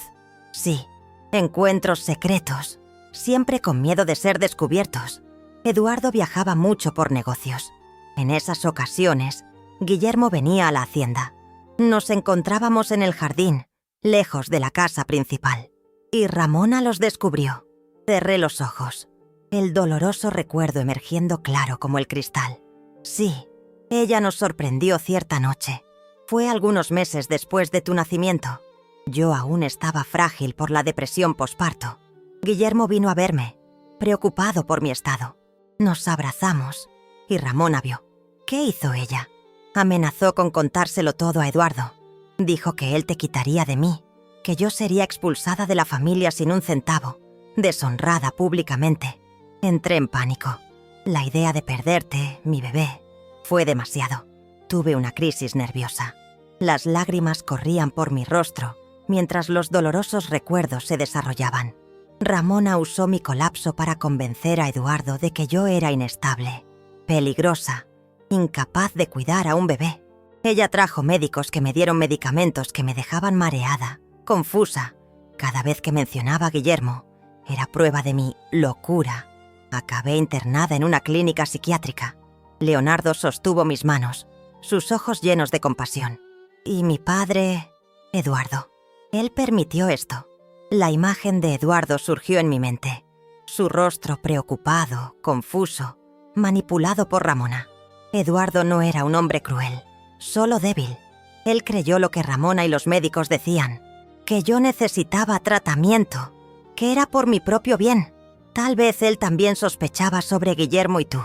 Sí, encuentros secretos, siempre con miedo de ser descubiertos. Eduardo viajaba mucho por negocios. En esas ocasiones, Guillermo venía a la hacienda. Nos encontrábamos en el jardín, lejos de la casa principal. Y Ramona los descubrió. Cerré los ojos, el doloroso recuerdo emergiendo claro como el cristal. Sí, ella nos sorprendió cierta noche. Fue algunos meses después de tu nacimiento. Yo aún estaba frágil por la depresión posparto. Guillermo vino a verme, preocupado por mi estado. Nos abrazamos y Ramona vio. ¿Qué hizo ella? Amenazó con contárselo todo a Eduardo. Dijo que él te quitaría de mí, que yo sería expulsada de la familia sin un centavo, deshonrada públicamente. Entré en pánico. La idea de perderte, mi bebé, fue demasiado. Tuve una crisis nerviosa. Las lágrimas corrían por mi rostro mientras los dolorosos recuerdos se desarrollaban. Ramona usó mi colapso para convencer a Eduardo de que yo era inestable, peligrosa, incapaz de cuidar a un bebé. Ella trajo médicos que me dieron medicamentos que me dejaban mareada, confusa. Cada vez que mencionaba a Guillermo, era prueba de mi locura. Acabé internada en una clínica psiquiátrica. Leonardo sostuvo mis manos, sus ojos llenos de compasión. Y mi padre, Eduardo. Él permitió esto. La imagen de Eduardo surgió en mi mente. Su rostro preocupado, confuso, manipulado por Ramona. Eduardo no era un hombre cruel, solo débil. Él creyó lo que Ramona y los médicos decían, que yo necesitaba tratamiento, que era por mi propio bien. Tal vez él también sospechaba sobre Guillermo y tú.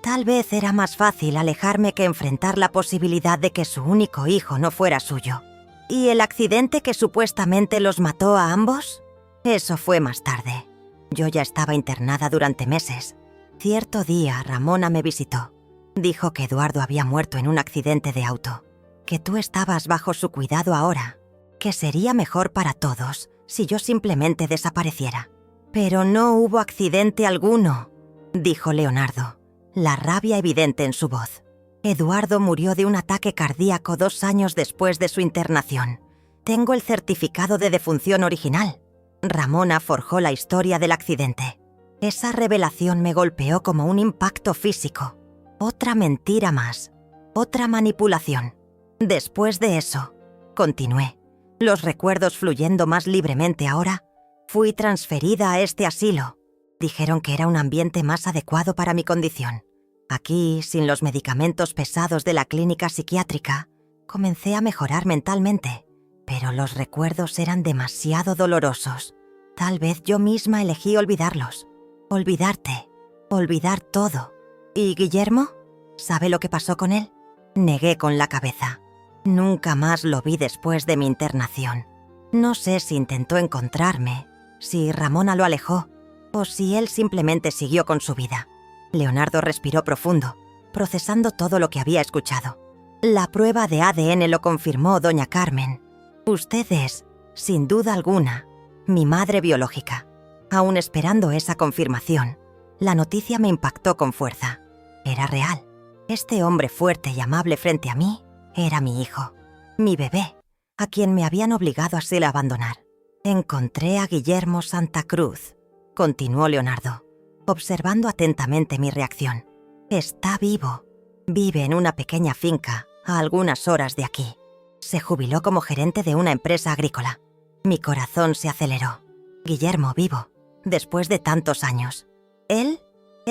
Tal vez era más fácil alejarme que enfrentar la posibilidad de que su único hijo no fuera suyo. ¿Y el accidente que supuestamente los mató a ambos? Eso fue más tarde. Yo ya estaba internada durante meses. Cierto día, Ramona me visitó. Dijo que Eduardo había muerto en un accidente de auto, que tú estabas bajo su cuidado ahora, que sería mejor para todos si yo simplemente desapareciera. Pero no hubo accidente alguno, dijo Leonardo, la rabia evidente en su voz. Eduardo murió de un ataque cardíaco 2 años después de su internación. Tengo el certificado de defunción original. Ramona forjó la historia del accidente. Esa revelación me golpeó como un impacto físico. Otra mentira más. Otra manipulación. Después de eso, continué, los recuerdos fluyendo más libremente ahora, fui transferida a este asilo. Dijeron que era un ambiente más adecuado para mi condición. Aquí, sin los medicamentos pesados de la clínica psiquiátrica, comencé a mejorar mentalmente, pero los recuerdos eran demasiado dolorosos. Tal vez yo misma elegí olvidarlos. Olvidarte. Olvidar todo. ¿Y Guillermo? ¿Sabe lo que pasó con él? Negué con la cabeza. Nunca más lo vi después de mi internación. No sé si intentó encontrarme, si Ramona lo alejó, o si él simplemente siguió con su vida. Leonardo respiró profundo, procesando todo lo que había escuchado. La prueba de ADN lo confirmó, doña Carmen. Usted es, sin duda alguna, mi madre biológica. Aún esperando esa confirmación, la noticia me impactó con fuerza. Era real. Este hombre fuerte y amable frente a mí era mi hijo, mi bebé, a quien me habían obligado así a abandonar. Encontré a Guillermo Santa Cruz, continuó Leonardo, observando atentamente mi reacción. Está vivo. Vive en una pequeña finca a algunas horas de aquí. Se jubiló como gerente de una empresa agrícola. Mi corazón se aceleró. Guillermo vivo, después de tantos años. Él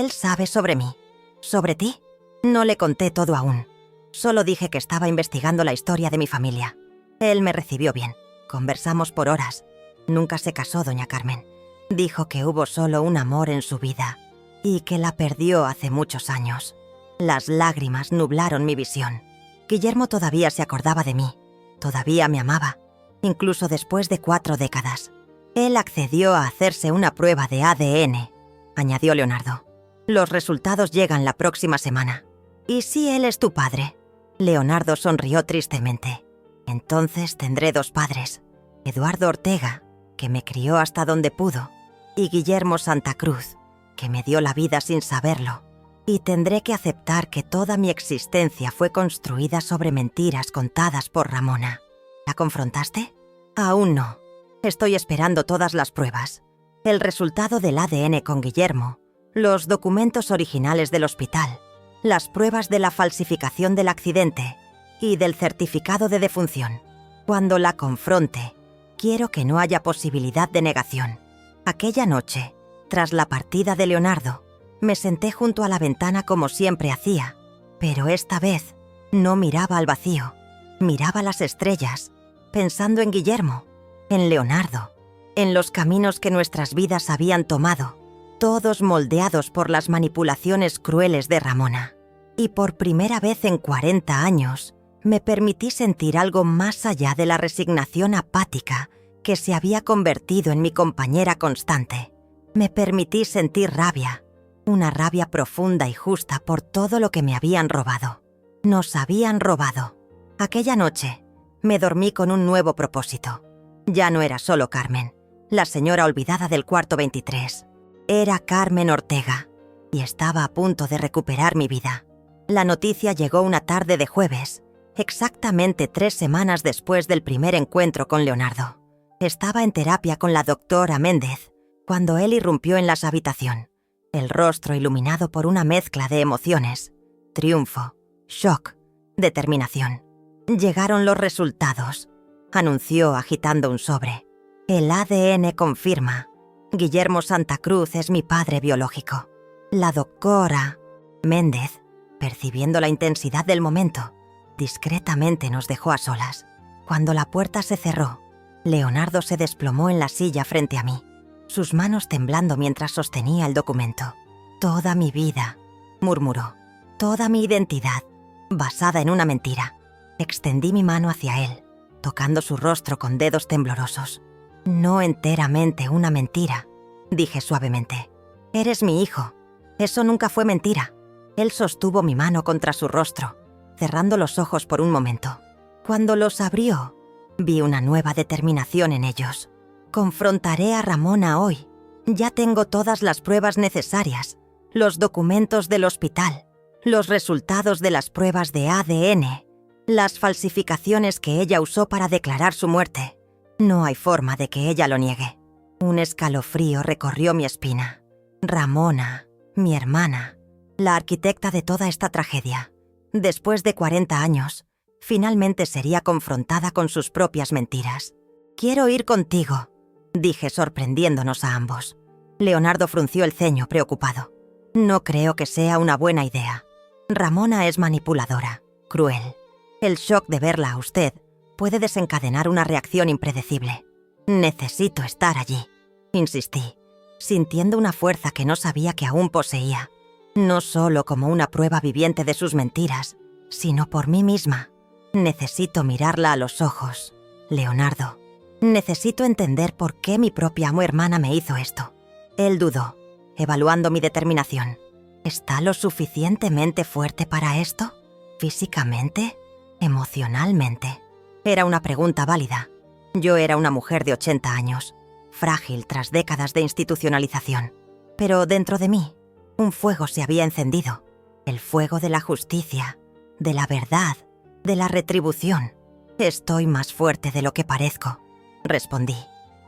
sabe sobre mí. ¿Sobre ti? No le conté todo aún. Solo dije que estaba investigando la historia de mi familia. Él me recibió bien. Conversamos por horas. Nunca se casó, doña Carmen. Dijo que hubo solo un amor en su vida y que la perdió hace muchos años. Las lágrimas nublaron mi visión. Guillermo todavía se acordaba de mí. Todavía me amaba, incluso después de 4 décadas. Él accedió a hacerse una prueba de ADN, añadió Leonardo. Los resultados llegan la próxima semana. ¿Y si él es tu padre? Leonardo sonrió tristemente. Entonces tendré 2 padres. Eduardo Ortega, que me crió hasta donde pudo, y Guillermo Santa Cruz, que me dio la vida sin saberlo. Y tendré que aceptar que toda mi existencia fue construida sobre mentiras contadas por Ramona. ¿La confrontaste? Aún no. Estoy esperando todas las pruebas. El resultado del ADN con Guillermo, los documentos originales del hospital, las pruebas de la falsificación del accidente y del certificado de defunción. Cuando la confronte, quiero que no haya posibilidad de negación. Aquella noche, tras la partida de Leonardo, me senté junto a la ventana como siempre hacía, pero esta vez no miraba al vacío, miraba las estrellas, pensando en Guillermo, en Leonardo, en los caminos que nuestras vidas habían tomado, todos moldeados por las manipulaciones crueles de Ramona. Y por primera vez en 40 años, me permití sentir algo más allá de la resignación apática que se había convertido en mi compañera constante. Me permití sentir rabia, una rabia profunda y justa por todo lo que me habían robado. Nos habían robado. Aquella noche, me dormí con un nuevo propósito. Ya no era solo Carmen, la señora olvidada del cuarto 23. Era Carmen Ortega, y estaba a punto de recuperar mi vida. La noticia llegó una tarde de jueves, exactamente 3 semanas después del primer encuentro con Leonardo. Estaba en terapia con la doctora Méndez cuando él irrumpió en la habitación, el rostro iluminado por una mezcla de emociones: triunfo, shock, determinación. Llegaron los resultados, anunció agitando un sobre. El ADN confirma. Guillermo Santa Cruz es mi padre biológico. La doctora Méndez, percibiendo la intensidad del momento, discretamente nos dejó a solas. Cuando la puerta se cerró, Leonardo se desplomó en la silla frente a mí, sus manos temblando mientras sostenía el documento. Toda mi vida, murmuró, toda mi identidad, basada en una mentira. Extendí mi mano hacia él, tocando su rostro con dedos temblorosos. No enteramente una mentira, dije suavemente. Eres mi hijo. Eso nunca fue mentira. Él sostuvo mi mano contra su rostro, cerrando los ojos por un momento. Cuando los abrió, vi una nueva determinación en ellos. Confrontaré a Ramona hoy. Ya tengo todas las pruebas necesarias, los documentos del hospital, los resultados de las pruebas de ADN, las falsificaciones que ella usó para declarar su muerte. No hay forma de que ella lo niegue. Un escalofrío recorrió mi espina. Ramona, mi hermana, la arquitecta de toda esta tragedia, después de 40 años, finalmente sería confrontada con sus propias mentiras. Quiero ir contigo, dije sorprendiéndonos a ambos. Leonardo frunció el ceño preocupado. No creo que sea una buena idea. Ramona es manipuladora, cruel. El shock de verla a usted puede desencadenar una reacción impredecible. Necesito estar allí, insistí, sintiendo una fuerza que no sabía que aún poseía, no solo como una prueba viviente de sus mentiras, sino por mí misma. Necesito mirarla a los ojos, Leonardo. Necesito entender por qué mi propia hermana me hizo esto. Él dudó, evaluando mi determinación. ¿Está lo suficientemente fuerte para esto? ¿Físicamente? ¿Emocionalmente? Era una pregunta válida. Yo era una mujer de 80 años, frágil tras décadas de institucionalización. Pero dentro de mí, un fuego se había encendido. El fuego de la justicia, de la verdad, de la retribución. Estoy más fuerte de lo que parezco, respondí.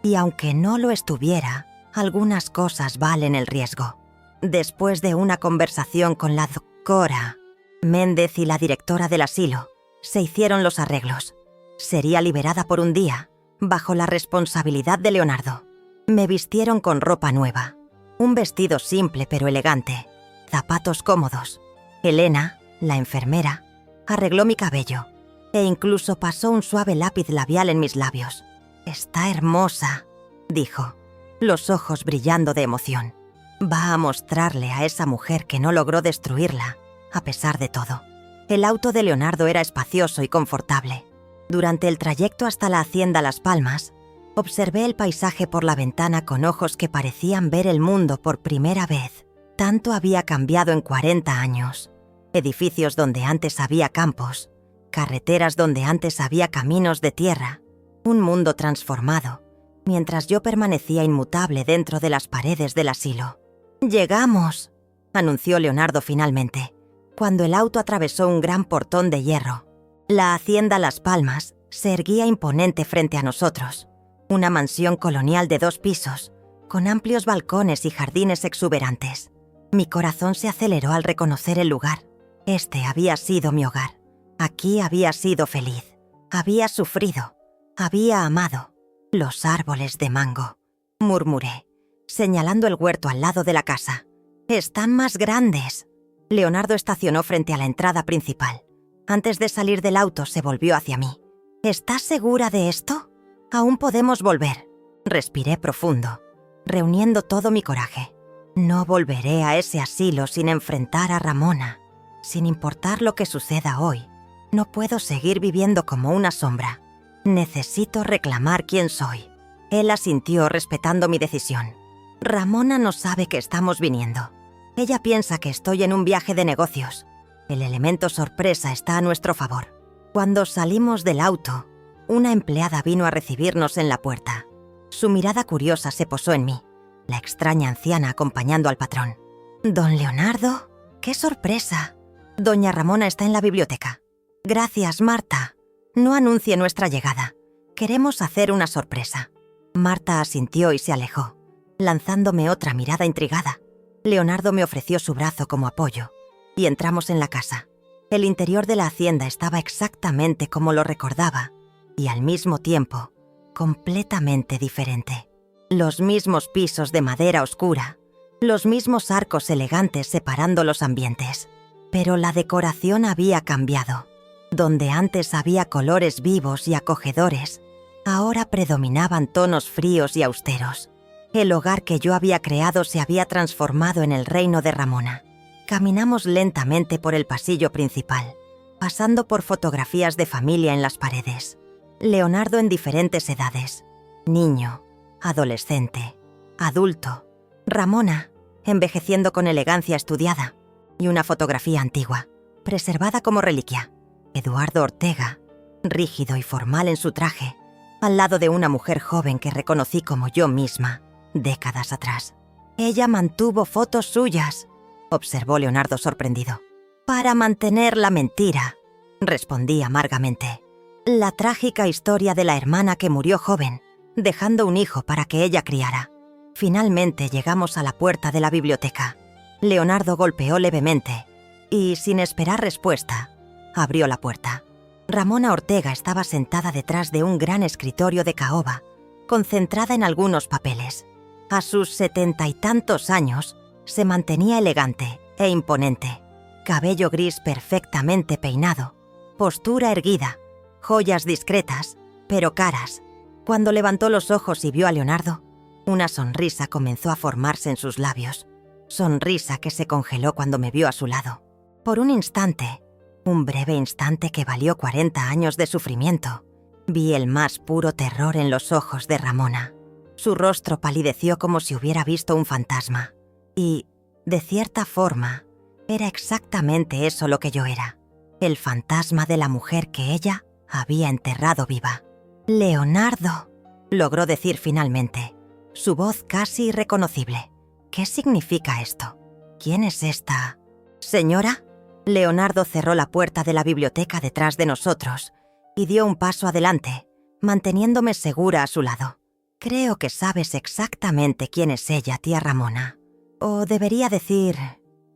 Y aunque no lo estuviera, algunas cosas valen el riesgo. Después de una conversación con la doctora Méndez y la directora del asilo, se hicieron los arreglos. Sería liberada por un día, bajo la responsabilidad de Leonardo. Me vistieron con ropa nueva, un vestido simple pero elegante, zapatos cómodos. Elena, la enfermera, arregló mi cabello e incluso pasó un suave lápiz labial en mis labios. «Está hermosa», dijo, los ojos brillando de emoción. Va a mostrarle a esa mujer que no logró destruirla, a pesar de todo. El auto de Leonardo era espacioso y confortable. Durante el trayecto hasta la hacienda Las Palmas, observé el paisaje por la ventana con ojos que parecían ver el mundo por primera vez. Tanto había cambiado en 40 años. Edificios donde antes había campos, carreteras donde antes había caminos de tierra. Un mundo transformado, mientras yo permanecía inmutable dentro de las paredes del asilo. «Llegamos», anunció Leonardo finalmente, cuando el auto atravesó un gran portón de hierro. La hacienda Las Palmas se erguía imponente frente a nosotros. Una mansión colonial de 2 pisos, con amplios balcones y jardines exuberantes. Mi corazón se aceleró al reconocer el lugar. Este había sido mi hogar. Aquí había sido feliz. Había sufrido. Había amado. Los árboles de mango, murmuré, señalando el huerto al lado de la casa. «Están más grandes». Leonardo estacionó frente a la entrada principal. Antes de salir del auto se volvió hacia mí. «¿Estás segura de esto? Aún podemos volver». Respiré profundo, reuniendo todo mi coraje. No volveré a ese asilo sin enfrentar a Ramona. Sin importar lo que suceda hoy, no puedo seguir viviendo como una sombra. Necesito reclamar quién soy. Él asintió respetando mi decisión. Ramona no sabe que estamos viniendo. Ella piensa que estoy en un viaje de negocios. El elemento sorpresa está a nuestro favor. Cuando salimos del auto, una empleada vino a recibirnos en la puerta. Su mirada curiosa se posó en mí, la extraña anciana acompañando al patrón. «Don Leonardo, qué sorpresa. Doña Ramona está en la biblioteca». «Gracias, Marta. No anuncie nuestra llegada. Queremos hacer una sorpresa». Marta asintió y se alejó, lanzándome otra mirada intrigada. Leonardo me ofreció su brazo como apoyo, y entramos en la casa. El interior de la hacienda estaba exactamente como lo recordaba, y al mismo tiempo, completamente diferente. Los mismos pisos de madera oscura, los mismos arcos elegantes separando los ambientes. Pero la decoración había cambiado. Donde antes había colores vivos y acogedores, ahora predominaban tonos fríos y austeros. El hogar que yo había creado se había transformado en el reino de Ramona. Caminamos lentamente por el pasillo principal, pasando por fotografías de familia en las paredes. Leonardo en diferentes edades: niño, adolescente, adulto. Ramona, envejeciendo con elegancia estudiada. Y una fotografía antigua, preservada como reliquia. Eduardo Ortega, rígido y formal en su traje, al lado de una mujer joven que reconocí como yo misma, décadas atrás. «Ella mantuvo fotos suyas», observó Leonardo sorprendido. «Para mantener la mentira», respondí amargamente. «La trágica historia de la hermana que murió joven, dejando un hijo para que ella criara». Finalmente llegamos a la puerta de la biblioteca. Leonardo golpeó levemente y, sin esperar respuesta, abrió la puerta. Ramona Ortega estaba sentada detrás de un gran escritorio de caoba, concentrada en algunos papeles. A sus 70 y tantos años, se mantenía elegante e imponente. Cabello gris perfectamente peinado, postura erguida, joyas discretas, pero caras. Cuando levantó los ojos y vio a Leonardo, una sonrisa comenzó a formarse en sus labios. Sonrisa que se congeló cuando me vio a su lado. Por un instante, un breve instante que valió 40 años de sufrimiento, vi el más puro terror en los ojos de Ramona. Su rostro palideció como si hubiera visto un fantasma. Y, de cierta forma, era exactamente eso lo que yo era. El fantasma de la mujer que ella había enterrado viva. «Leonardo», logró decir finalmente, su voz casi irreconocible. «¿Qué significa esto? ¿Quién es esta señora?» Leonardo cerró la puerta de la biblioteca detrás de nosotros y dio un paso adelante, manteniéndome segura a su lado. «Creo que sabes exactamente quién es ella, tía Ramona. O debería decir,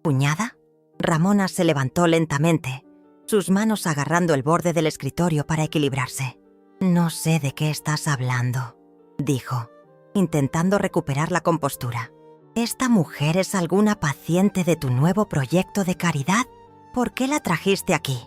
¿cuñada?» Ramona se levantó lentamente, sus manos agarrando el borde del escritorio para equilibrarse. «No sé de qué estás hablando», dijo, intentando recuperar la compostura. «¿Esta mujer es alguna paciente de tu nuevo proyecto de caridad? ¿Por qué la trajiste aquí?»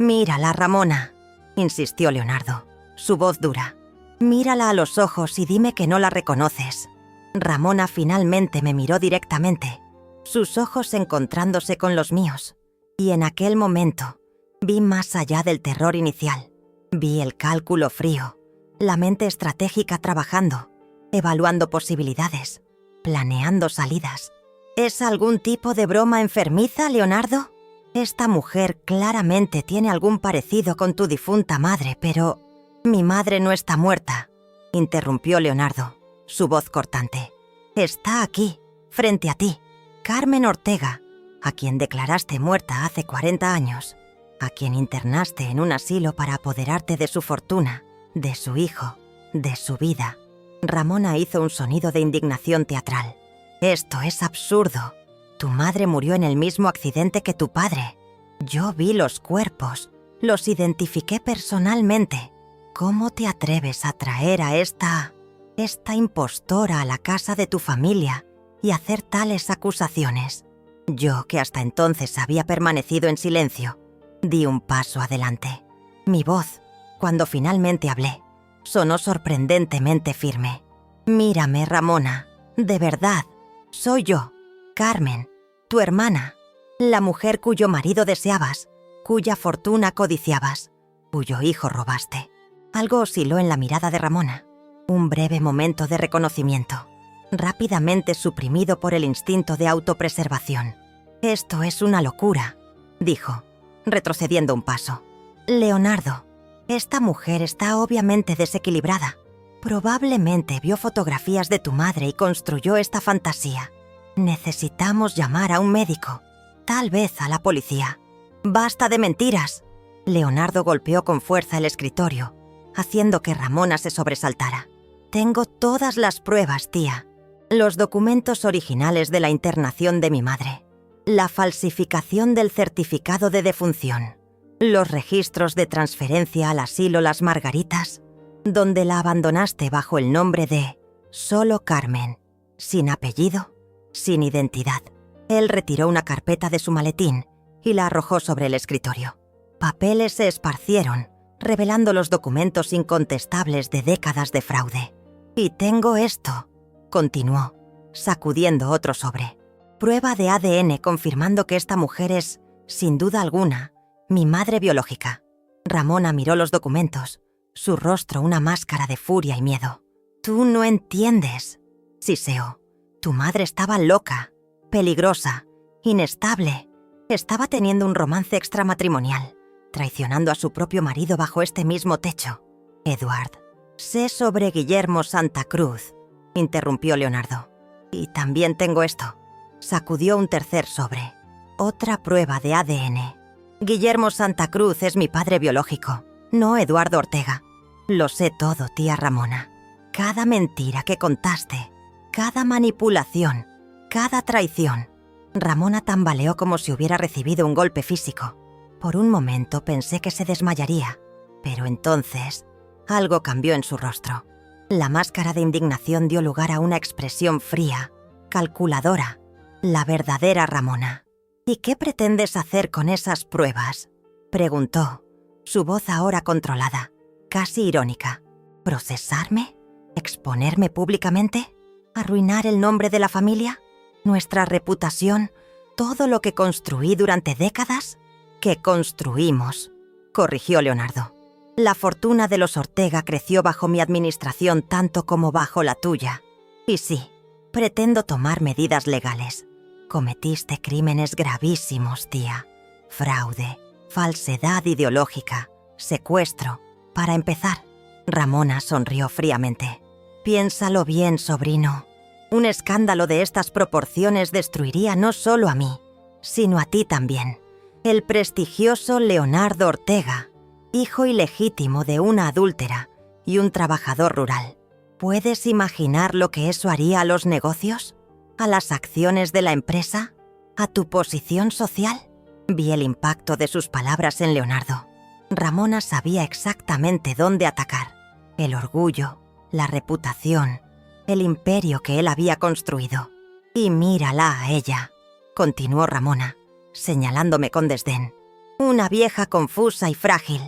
«Mírala, Ramona», insistió Leonardo, su voz dura. «Mírala a los ojos y dime que no la reconoces». Ramona finalmente me miró directamente, sus ojos encontrándose con los míos, y en aquel momento vi más allá del terror inicial. Vi el cálculo frío, la mente estratégica trabajando, evaluando posibilidades, planeando salidas. ¿Es algún tipo de broma enfermiza, Leonardo? Esta mujer claramente tiene algún parecido con tu difunta madre, pero... «Mi madre no está muerta», interrumpió Leonardo, su voz cortante. «Está aquí, frente a ti, Carmen Ortega, a quien declaraste muerta hace 40 años, a quien internaste en un asilo para apoderarte de su fortuna, de su hijo, de su vida». Ramona hizo un sonido de indignación teatral. «Esto es absurdo. Tu madre murió en el mismo accidente que tu padre. Yo vi los cuerpos, los identifiqué personalmente. ¿Cómo te atreves a traer a esta impostora a la casa de tu familia y hacer tales acusaciones?» Yo, que hasta entonces había permanecido en silencio, di un paso adelante. Mi voz, cuando finalmente hablé, sonó sorprendentemente firme. «Mírame, Ramona, de verdad, soy yo, Carmen, tu hermana. La mujer cuyo marido deseabas, cuya fortuna codiciabas, cuyo hijo robaste. Algo osciló en la mirada de Ramona. Un breve momento de reconocimiento, rápidamente suprimido por el instinto de autopreservación. «Esto es una locura», dijo, retrocediendo un paso. «Leonardo, esta mujer está obviamente desequilibrada. Probablemente vio fotografías de tu madre y construyó esta fantasía. Necesitamos llamar a un médico, tal vez a la policía». «¡Basta de mentiras!». Leonardo golpeó con fuerza el escritorio, haciendo que Ramona se sobresaltara. «Tengo todas las pruebas, tía. Los documentos originales de la internación de mi madre, la falsificación del certificado de defunción, los registros de transferencia al asilo Las Margaritas, donde la abandonaste bajo el nombre de solo Carmen, sin apellido, sin identidad». Él retiró una carpeta de su maletín y la arrojó sobre el escritorio. Papeles se esparcieron, revelando los documentos incontestables de décadas de fraude. «Y tengo esto», continuó, sacudiendo otro sobre. «Prueba de ADN confirmando que esta mujer es, sin duda alguna, mi madre biológica». Ramona miró los documentos, su rostro una máscara de furia y miedo. «Tú no entiendes», siseó. «Tu madre estaba loca, peligrosa, inestable. Estaba teniendo un romance extramatrimonial, traicionando a su propio marido bajo este mismo techo. Edward, sé sobre Guillermo Santa Cruz», interrumpió Leonardo. «Y también tengo esto». Sacudió un tercer sobre. «Otra prueba de ADN. Guillermo Santa Cruz es mi padre biológico, no Eduardo Ortega. Lo sé todo, tía Ramona. Cada mentira que contaste, cada manipulación, cada traición». Ramona tambaleó como si hubiera recibido un golpe físico. Por un momento pensé que se desmayaría, pero entonces algo cambió en su rostro. La máscara de indignación dio lugar a una expresión fría, calculadora, la verdadera Ramona. «¿Y qué pretendes hacer con esas pruebas?», preguntó, su voz ahora controlada, casi irónica. «¿Procesarme? ¿Exponerme públicamente? ¿Arruinar el nombre de la familia? ¿Nuestra reputación? ¿Todo lo que construí durante décadas?». «Que construimos», corrigió Leonardo. «La fortuna de los Ortega creció bajo mi administración tanto como bajo la tuya. Y sí, pretendo tomar medidas legales. Cometiste crímenes gravísimos, tía. Fraude, falsedad ideológica, secuestro. Para empezar». Ramona sonrió fríamente. «Piénsalo bien, sobrino. Un escándalo de estas proporciones destruiría no solo a mí, sino a ti también. El prestigioso Leonardo Ortega, hijo ilegítimo de una adúltera y un trabajador rural. ¿Puedes imaginar lo que eso haría a los negocios? ¿A las acciones de la empresa? ¿A tu posición social?». Vi el impacto de sus palabras en Leonardo. Ramona sabía exactamente dónde atacar. El orgullo, la reputación, el imperio que él había construido. «Y mírala a ella», continuó Ramona, señalándome con desdén. «Una vieja confusa y frágil.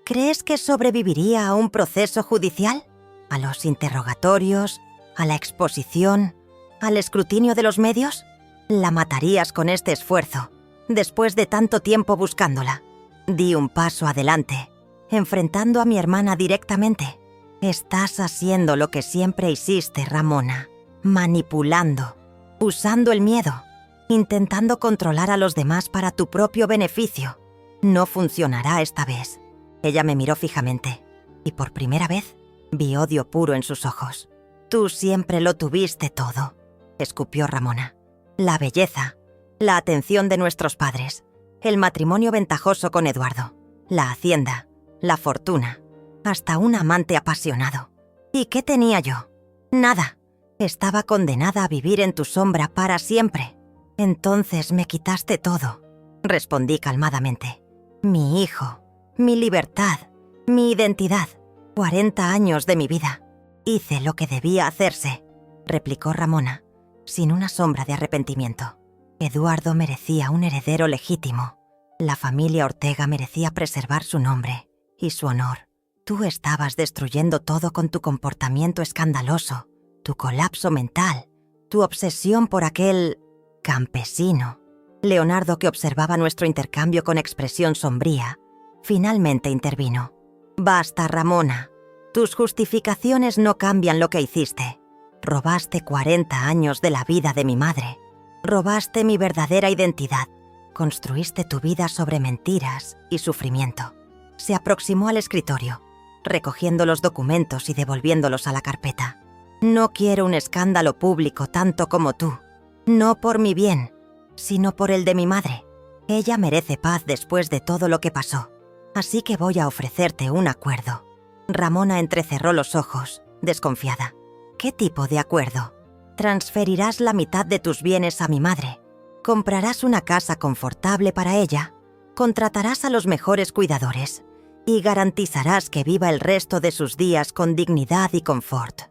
¿Crees que sobreviviría a un proceso judicial? ¿A los interrogatorios? ¿A la exposición? ¿Al escrutinio de los medios? La matarías con este esfuerzo, después de tanto tiempo buscándola». Di un paso adelante, enfrentando a mi hermana directamente. «Estás haciendo lo que siempre hiciste, Ramona, manipulando, usando el miedo, intentando controlar a los demás para tu propio beneficio. No funcionará esta vez». Ella me miró fijamente, y por primera vez vi odio puro en sus ojos. «Tú siempre lo tuviste todo», escupió Ramona. «La belleza, la atención de nuestros padres, el matrimonio ventajoso con Eduardo, la hacienda, la fortuna, hasta un amante apasionado. ¿Y qué tenía yo? Nada. Estaba condenada a vivir en tu sombra para siempre. Entonces me quitaste todo», respondí calmadamente. «Mi hijo, mi libertad, mi identidad, 40 años de mi vida. Hice lo que debía hacerse», replicó Ramona, sin una sombra de arrepentimiento. Eduardo merecía un heredero legítimo. La familia Ortega merecía preservar su nombre y su honor. Tú estabas destruyendo todo con tu comportamiento escandaloso, tu colapso mental, tu obsesión por aquel campesino. Leonardo, que observaba nuestro intercambio con expresión sombría, finalmente intervino. «Basta, Ramona. Tus justificaciones no cambian lo que hiciste. Robaste 40 años de la vida de mi madre. Robaste mi verdadera identidad. Construiste tu vida sobre mentiras y sufrimiento». Se aproximó al escritorio, recogiendo los documentos y devolviéndolos a la carpeta. «No quiero un escándalo público tanto como tú. No por mi bien, sino por el de mi madre. Ella merece paz después de todo lo que pasó. Así que voy a ofrecerte un acuerdo». Ramona entrecerró los ojos, desconfiada. «¿Qué tipo de acuerdo?» «Transferirás la mitad de tus bienes a mi madre. Comprarás una casa confortable para ella. Contratarás a los mejores cuidadores y garantizarás que viva el resto de sus días con dignidad y confort.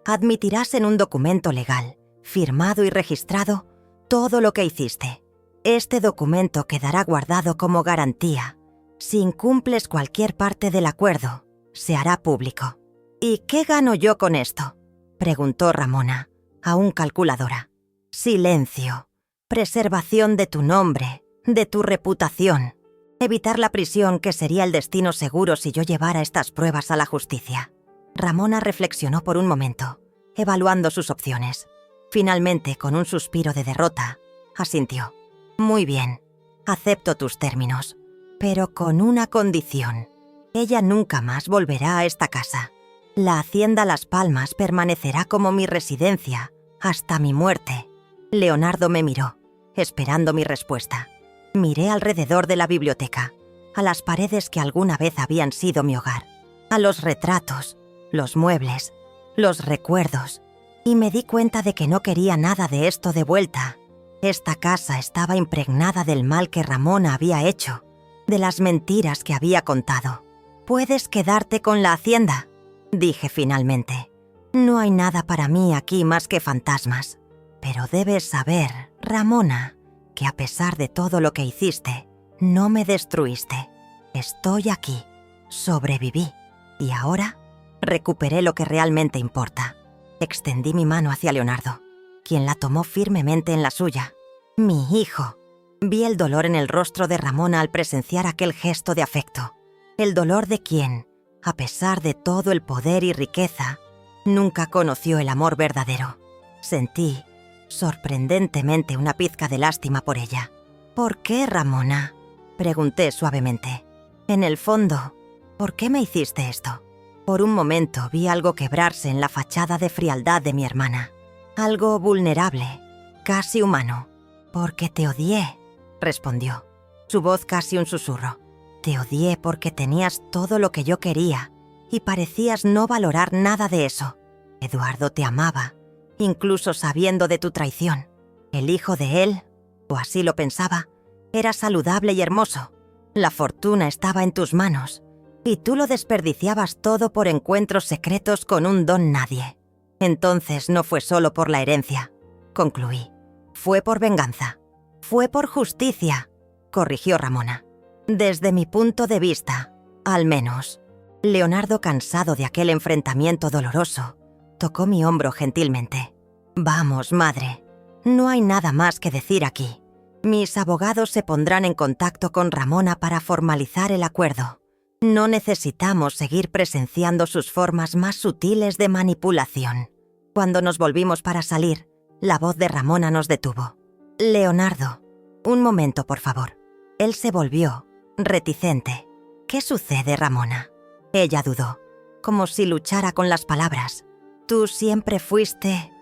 Admitirás en un documento legal, firmado y registrado, todo lo que hiciste. Este documento quedará guardado como garantía. Si incumples cualquier parte del acuerdo, se hará público». «¿Y qué gano yo con esto?», preguntó Ramona, aún calculadora. «Silencio. Preservación de tu nombre, de tu reputación. Evitar la prisión, que sería el destino seguro si yo llevara estas pruebas a la justicia». Ramona reflexionó por un momento, evaluando sus opciones. Finalmente, con un suspiro de derrota, asintió. «Muy bien, acepto tus términos, pero con una condición. Ella nunca más volverá a esta casa. La hacienda Las Palmas permanecerá como mi residencia hasta mi muerte». Leonardo me miró, esperando mi respuesta. Miré alrededor de la biblioteca, a las paredes que alguna vez habían sido mi hogar, a los retratos, los muebles, los recuerdos, y me di cuenta de que no quería nada de esto de vuelta. Esta casa estaba impregnada del mal que Ramona había hecho, de las mentiras que había contado. «Puedes quedarte con la hacienda», dije finalmente. «No hay nada para mí aquí más que fantasmas. Pero debes saber, Ramona, que a pesar de todo lo que hiciste, no me destruiste. Estoy aquí, sobreviví, y ahora recuperé lo que realmente importa». Extendí mi mano hacia Leonardo, quien la tomó firmemente en la suya. «Mi hijo». Vi el dolor en el rostro de Ramona al presenciar aquel gesto de afecto. El dolor de quien, a pesar de todo el poder y riqueza, nunca conoció el amor verdadero. Sentí, sorprendentemente, una pizca de lástima por ella. «¿Por qué, Ramona?», pregunté suavemente. «En el fondo, ¿por qué me hiciste esto?». Por un momento vi algo quebrarse en la fachada de frialdad de mi hermana. Algo vulnerable, casi humano. «Porque te odié», respondió, su voz casi un susurro. «Te odié porque tenías todo lo que yo quería y parecías no valorar nada de eso. Eduardo te amaba, incluso sabiendo de tu traición. El hijo de él, o así lo pensaba, era saludable y hermoso. La fortuna estaba en tus manos, y tú lo desperdiciabas todo por encuentros secretos con un don nadie. Entonces no fue solo por la herencia», concluí. «Fue por venganza. Fue por justicia», corrigió Ramona. «Desde mi punto de vista, al menos». Leonardo, cansado de aquel enfrentamiento doloroso, tocó mi hombro gentilmente. «Vamos, madre. No hay nada más que decir aquí. Mis abogados se pondrán en contacto con Ramona para formalizar el acuerdo. No necesitamos seguir presenciando sus formas más sutiles de manipulación». Cuando nos volvimos para salir, la voz de Ramona nos detuvo. «Leonardo, un momento, por favor». Él se volvió, reticente. «¿Qué sucede, Ramona?». Ella dudó, como si luchara con las palabras. «Tú siempre fuiste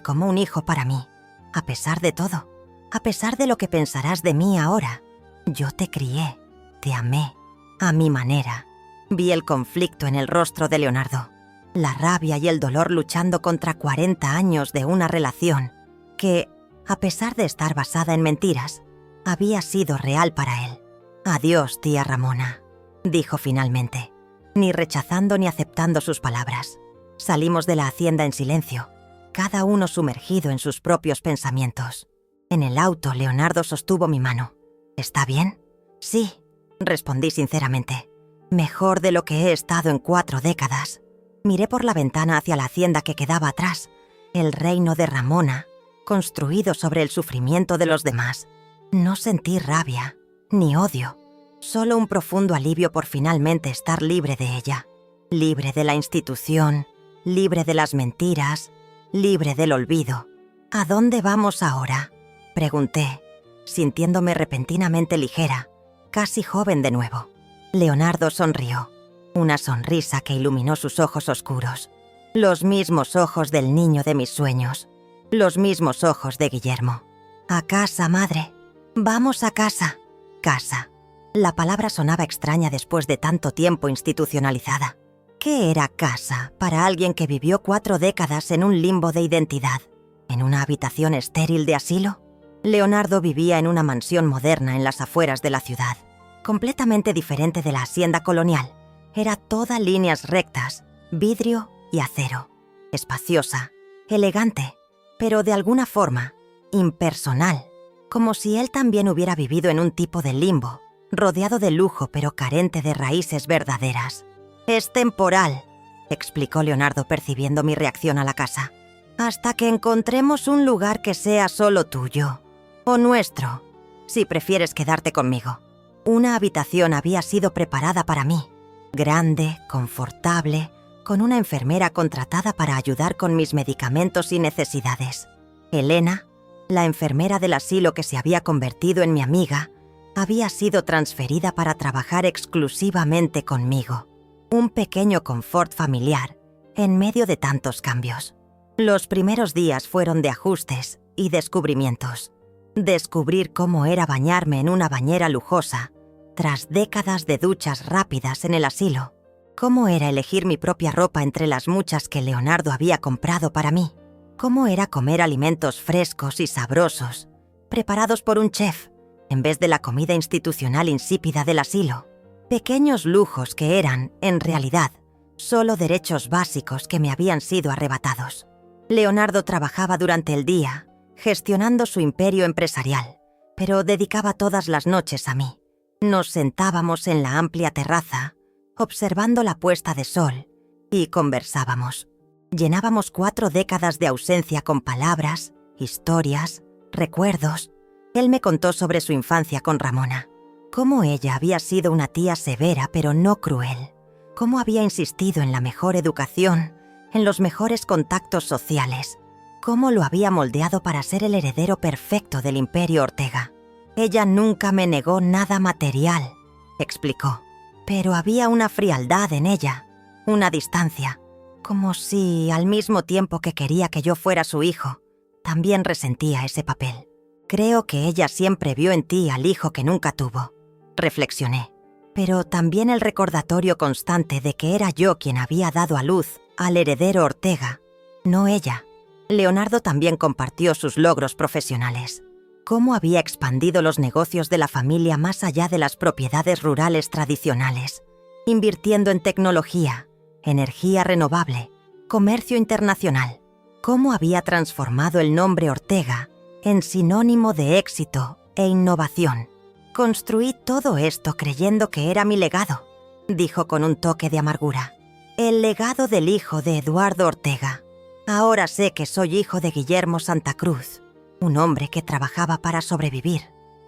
como un hijo para mí, a pesar de todo, a pesar de lo que pensarás de mí ahora. Yo te crié, te amé, a mi manera». Vi el conflicto en el rostro de Leonardo, la rabia y el dolor luchando contra 40 años de una relación que, a pesar de estar basada en mentiras, había sido real para él. «Adiós, tía Ramona», dijo finalmente, ni rechazando ni aceptando sus palabras. Salimos de la hacienda en silencio, cada uno sumergido en sus propios pensamientos. En el auto, Leonardo sostuvo mi mano. «¿Está bien?». «Sí», respondí sinceramente. «Mejor de lo que he estado en 4 décadas». Miré por la ventana hacia la hacienda que quedaba atrás, el reino de Ramona, construido sobre el sufrimiento de los demás. No sentí rabia, ni odio, solo un profundo alivio por finalmente estar libre de ella, libre de la institución, libre de las mentiras, libre del olvido. ¿A dónde vamos ahora?, pregunté, sintiéndome repentinamente ligera, casi joven de nuevo. Leonardo sonrió, una sonrisa que iluminó sus ojos oscuros, los mismos ojos del niño de mis sueños, los mismos ojos de Guillermo. «A casa, madre. Vamos a casa». Casa. La palabra sonaba extraña después de tanto tiempo institucionalizada. ¿Qué era casa para alguien que vivió 4 décadas en un limbo de identidad? ¿En una habitación estéril de asilo? Leonardo vivía en una mansión moderna en las afueras de la ciudad, completamente diferente de la hacienda colonial. Era toda líneas rectas, vidrio y acero. Espaciosa, elegante, pero de alguna forma impersonal, como si él también hubiera vivido en un tipo de limbo, rodeado de lujo pero carente de raíces verdaderas. «Es temporal», explicó Leonardo percibiendo mi reacción a la casa, «hasta que encontremos un lugar que sea solo tuyo, o nuestro, si prefieres quedarte conmigo». Una habitación había sido preparada para mí, grande, confortable, con una enfermera contratada para ayudar con mis medicamentos y necesidades. Elena, la enfermera del asilo que se había convertido en mi amiga, había sido transferida para trabajar exclusivamente conmigo. Un pequeño confort familiar en medio de tantos cambios. Los primeros días fueron de ajustes y descubrimientos. Descubrir cómo era bañarme en una bañera lujosa, tras décadas de duchas rápidas en el asilo. Cómo era elegir mi propia ropa entre las muchas que Leonardo había comprado para mí. Cómo era comer alimentos frescos y sabrosos, preparados por un chef, en vez de la comida institucional insípida del asilo. Pequeños lujos que eran, en realidad, solo derechos básicos que me habían sido arrebatados. Leonardo trabajaba durante el día, gestionando su imperio empresarial, pero dedicaba todas las noches a mí. Nos sentábamos en la amplia terraza, observando la puesta de sol, y conversábamos. Llenábamos 4 décadas de ausencia con palabras, historias, recuerdos. Él me contó sobre su infancia con Ramona, cómo ella había sido una tía severa pero no cruel, cómo había insistido en la mejor educación, en los mejores contactos sociales, cómo lo había moldeado para ser el heredero perfecto del Imperio Ortega. Ella nunca me negó nada material, explicó, pero había una frialdad en ella, una distancia, como si, al mismo tiempo que quería que yo fuera su hijo, también resentía ese papel. Creo que ella siempre vio en ti al hijo que nunca tuvo, reflexioné, pero también el recordatorio constante de que era yo quien había dado a luz al heredero Ortega, no ella. Leonardo también compartió sus logros profesionales. Cómo había expandido los negocios de la familia más allá de las propiedades rurales tradicionales, invirtiendo en tecnología, energía renovable, comercio internacional. Cómo había transformado el nombre Ortega en sinónimo de éxito e innovación. Construí todo esto creyendo que era mi legado, dijo con un toque de amargura. El legado del hijo de Eduardo Ortega. Ahora sé que soy hijo de Guillermo Santa Cruz, un hombre que trabajaba para sobrevivir,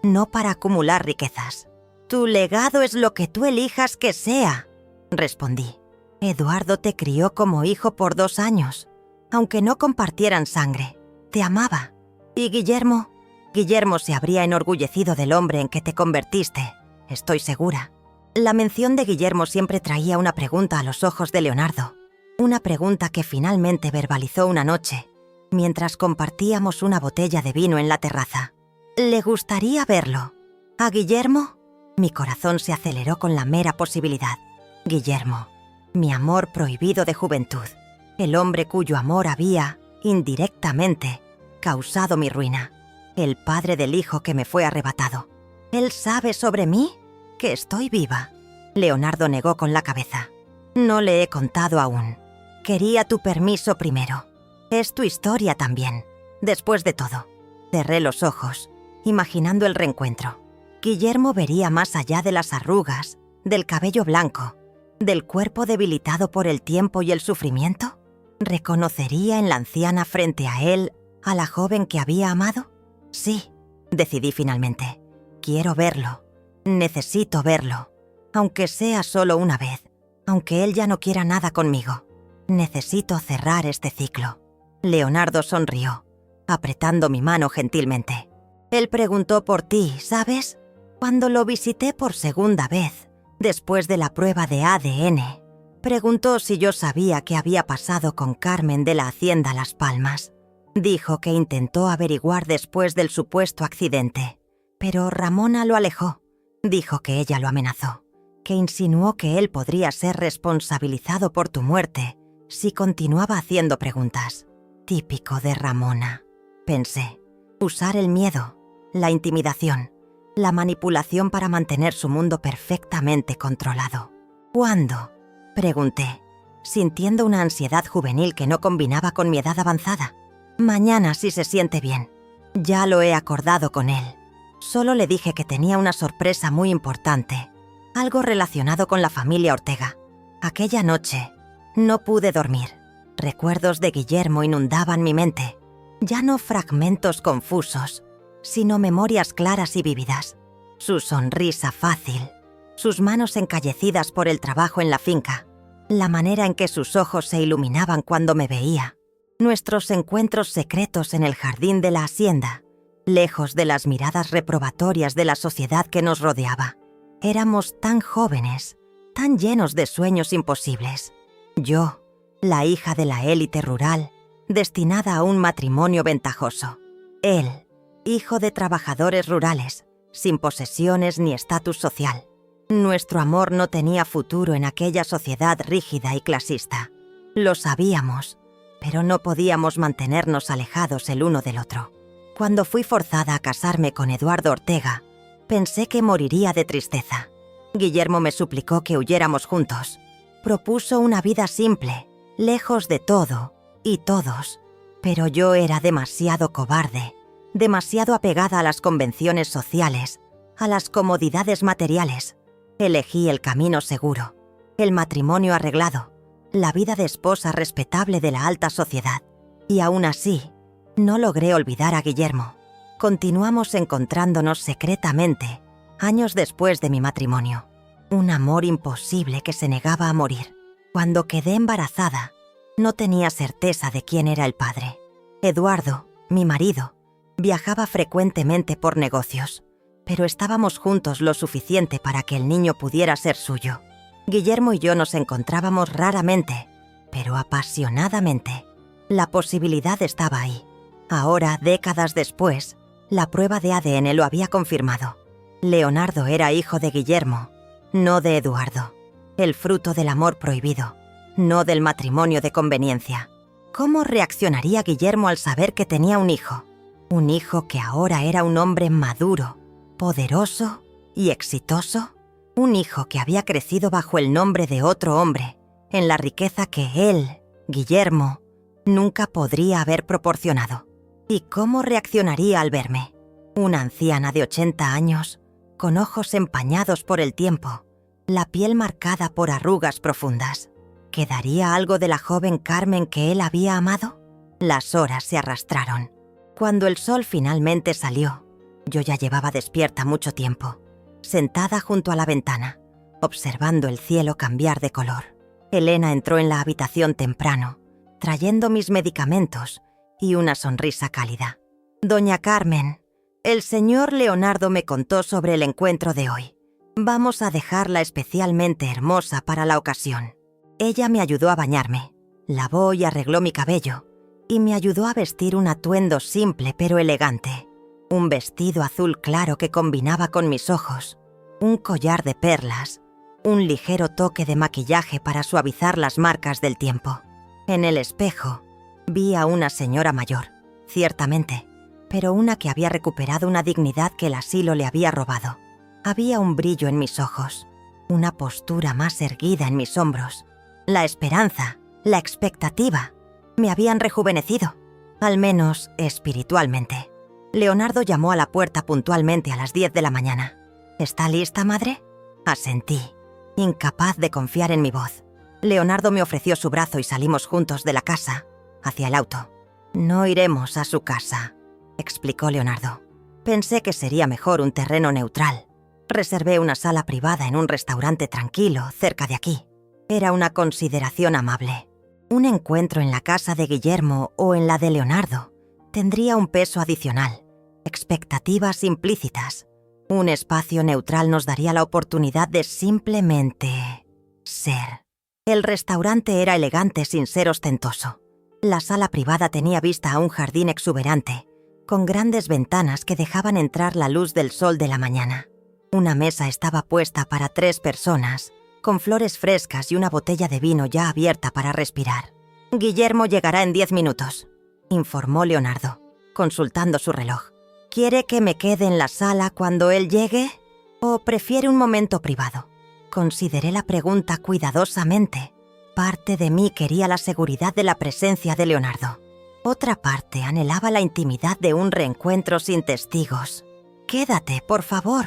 no para acumular riquezas. Tu legado es lo que tú elijas que sea, respondí. Eduardo te crió como hijo por 2 años, aunque no compartieran sangre. Te amaba. Y Guillermo se habría enorgullecido del hombre en que te convertiste, estoy segura. La mención de Guillermo siempre traía una pregunta a los ojos de Leonardo, una pregunta que finalmente verbalizó una noche, mientras compartíamos una botella de vino en la terraza. ¿Le gustaría verlo? ¿A Guillermo? Mi corazón se aceleró con la mera posibilidad. Guillermo, mi amor prohibido de juventud, el hombre cuyo amor había, indirectamente, causado mi ruina, el padre del hijo que me fue arrebatado. ¿Él sabe sobre mí? Que estoy viva. Leonardo negó con la cabeza. No le he contado aún. Quería tu permiso primero. Es tu historia también. Después de todo, cerré los ojos, imaginando el reencuentro. Guillermo vería más allá de las arrugas, del cabello blanco, del cuerpo debilitado por el tiempo y el sufrimiento. ¿Reconocería en la anciana frente a él ¿A la joven que había amado? Sí, decidí finalmente. Quiero verlo. Necesito verlo. Aunque sea solo una vez. Aunque él ya no quiera nada conmigo. Necesito cerrar este ciclo. Leonardo sonrió, apretando mi mano gentilmente. Él preguntó por ti, ¿sabes? Cuando lo visité por segunda vez, después de la prueba de ADN, preguntó si yo sabía qué había pasado con Carmen de la hacienda Las Palmas. Dijo que intentó averiguar después del supuesto accidente, pero Ramona lo alejó. Dijo que ella lo amenazó, que insinuó que él podría ser responsabilizado por tu muerte si continuaba haciendo preguntas. Típico de Ramona, pensé. Usar el miedo, la intimidación, la manipulación para mantener su mundo perfectamente controlado. ¿Cuándo?, pregunté, sintiendo una ansiedad juvenil que no combinaba con mi edad avanzada. Mañana, si se siente bien. Ya lo he acordado con él. Solo le dije que tenía una sorpresa muy importante, algo relacionado con la familia Ortega. Aquella noche no pude dormir. Recuerdos de Guillermo inundaban mi mente. Ya no fragmentos confusos, sino memorias claras y vívidas. Su sonrisa fácil, sus manos encallecidas por el trabajo en la finca, la manera en que sus ojos se iluminaban cuando me veía, nuestros encuentros secretos en el jardín de la hacienda, lejos de las miradas reprobatorias de la sociedad que nos rodeaba. Éramos tan jóvenes, tan llenos de sueños imposibles. Yo, la hija de la élite rural, destinada a un matrimonio ventajoso. Él, hijo de trabajadores rurales, sin posesiones ni estatus social. Nuestro amor no tenía futuro en aquella sociedad rígida y clasista. Lo sabíamos, pero no podíamos mantenernos alejados el uno del otro. Cuando fui forzada a casarme con Eduardo Ortega, pensé que moriría de tristeza. Guillermo me suplicó que huyéramos juntos. Propuso una vida simple, lejos de todo y todos, pero yo era demasiado cobarde, demasiado apegada a las convenciones sociales, a las comodidades materiales. Elegí el camino seguro, el matrimonio arreglado, la vida de esposa respetable de la alta sociedad. Y aún así, no logré olvidar a Guillermo. Continuamos encontrándonos secretamente, años después de mi matrimonio. Un amor imposible que se negaba a morir. Cuando quedé embarazada, no tenía certeza de quién era el padre. Eduardo, mi marido, viajaba frecuentemente por negocios, pero estábamos juntos lo suficiente para que el niño pudiera ser suyo. Guillermo y yo nos encontrábamos raramente, pero apasionadamente. La posibilidad estaba ahí. Ahora, décadas después, la prueba de ADN lo había confirmado. Leonardo era hijo de Guillermo, no de Eduardo. El fruto del amor prohibido, no del matrimonio de conveniencia. ¿Cómo reaccionaría Guillermo al saber que tenía un hijo? Un hijo que ahora era un hombre maduro, poderoso y exitoso. Un hijo que había crecido bajo el nombre de otro hombre, en la riqueza que él, Guillermo, nunca podría haber proporcionado. ¿Y cómo reaccionaría al verme? Una anciana de 80 años, con ojos empañados por el tiempo, la piel marcada por arrugas profundas. ¿Quedaría algo de la joven Carmen que él había amado? Las horas se arrastraron. Cuando el sol finalmente salió, yo ya llevaba despierta mucho tiempo, sentada junto a la ventana, observando el cielo cambiar de color. Elena entró en la habitación temprano, trayendo mis medicamentos y una sonrisa cálida. «Doña Carmen, el señor Leonardo me contó sobre el encuentro de hoy. Vamos a dejarla especialmente hermosa para la ocasión». Ella me ayudó a bañarme, lavó y arregló mi cabello, y me ayudó a vestir un atuendo simple pero elegante. Un vestido azul claro que combinaba con mis ojos, un collar de perlas, un ligero toque de maquillaje para suavizar las marcas del tiempo. En el espejo, vi a una señora mayor, ciertamente, pero una que había recuperado una dignidad que el asilo le había robado. Había un brillo en mis ojos, una postura más erguida en mis hombros. La esperanza, la expectativa, me habían rejuvenecido, al menos espiritualmente. Leonardo llamó a la puerta puntualmente a las 10 de la mañana. «¿Está lista, madre?». Asentí, incapaz de confiar en mi voz. Leonardo me ofreció su brazo y salimos juntos de la casa, hacia el auto. No iremos a su casa, explicó Leonardo. Pensé que sería mejor un terreno neutral. Reservé una sala privada en un restaurante tranquilo cerca de aquí. Era una consideración amable. Un encuentro en la casa de Guillermo o en la de Leonardo tendría un peso adicional, expectativas implícitas. Un espacio neutral nos daría la oportunidad de simplemente ser. El restaurante era elegante sin ser ostentoso. La sala privada tenía vista a un jardín exuberante, con grandes ventanas que dejaban entrar la luz del sol de la mañana. Una mesa estaba puesta para 3 personas, con flores frescas y una botella de vino ya abierta para respirar. «Guillermo llegará en 10 minutos», informó Leonardo, consultando su reloj. «¿Quiere que me quede en la sala cuando él llegue? ¿O prefiere un momento privado?» Consideré la pregunta cuidadosamente. Parte de mí quería la seguridad de la presencia de Leonardo. Otra parte anhelaba la intimidad de un reencuentro sin testigos. «Quédate, por favor»,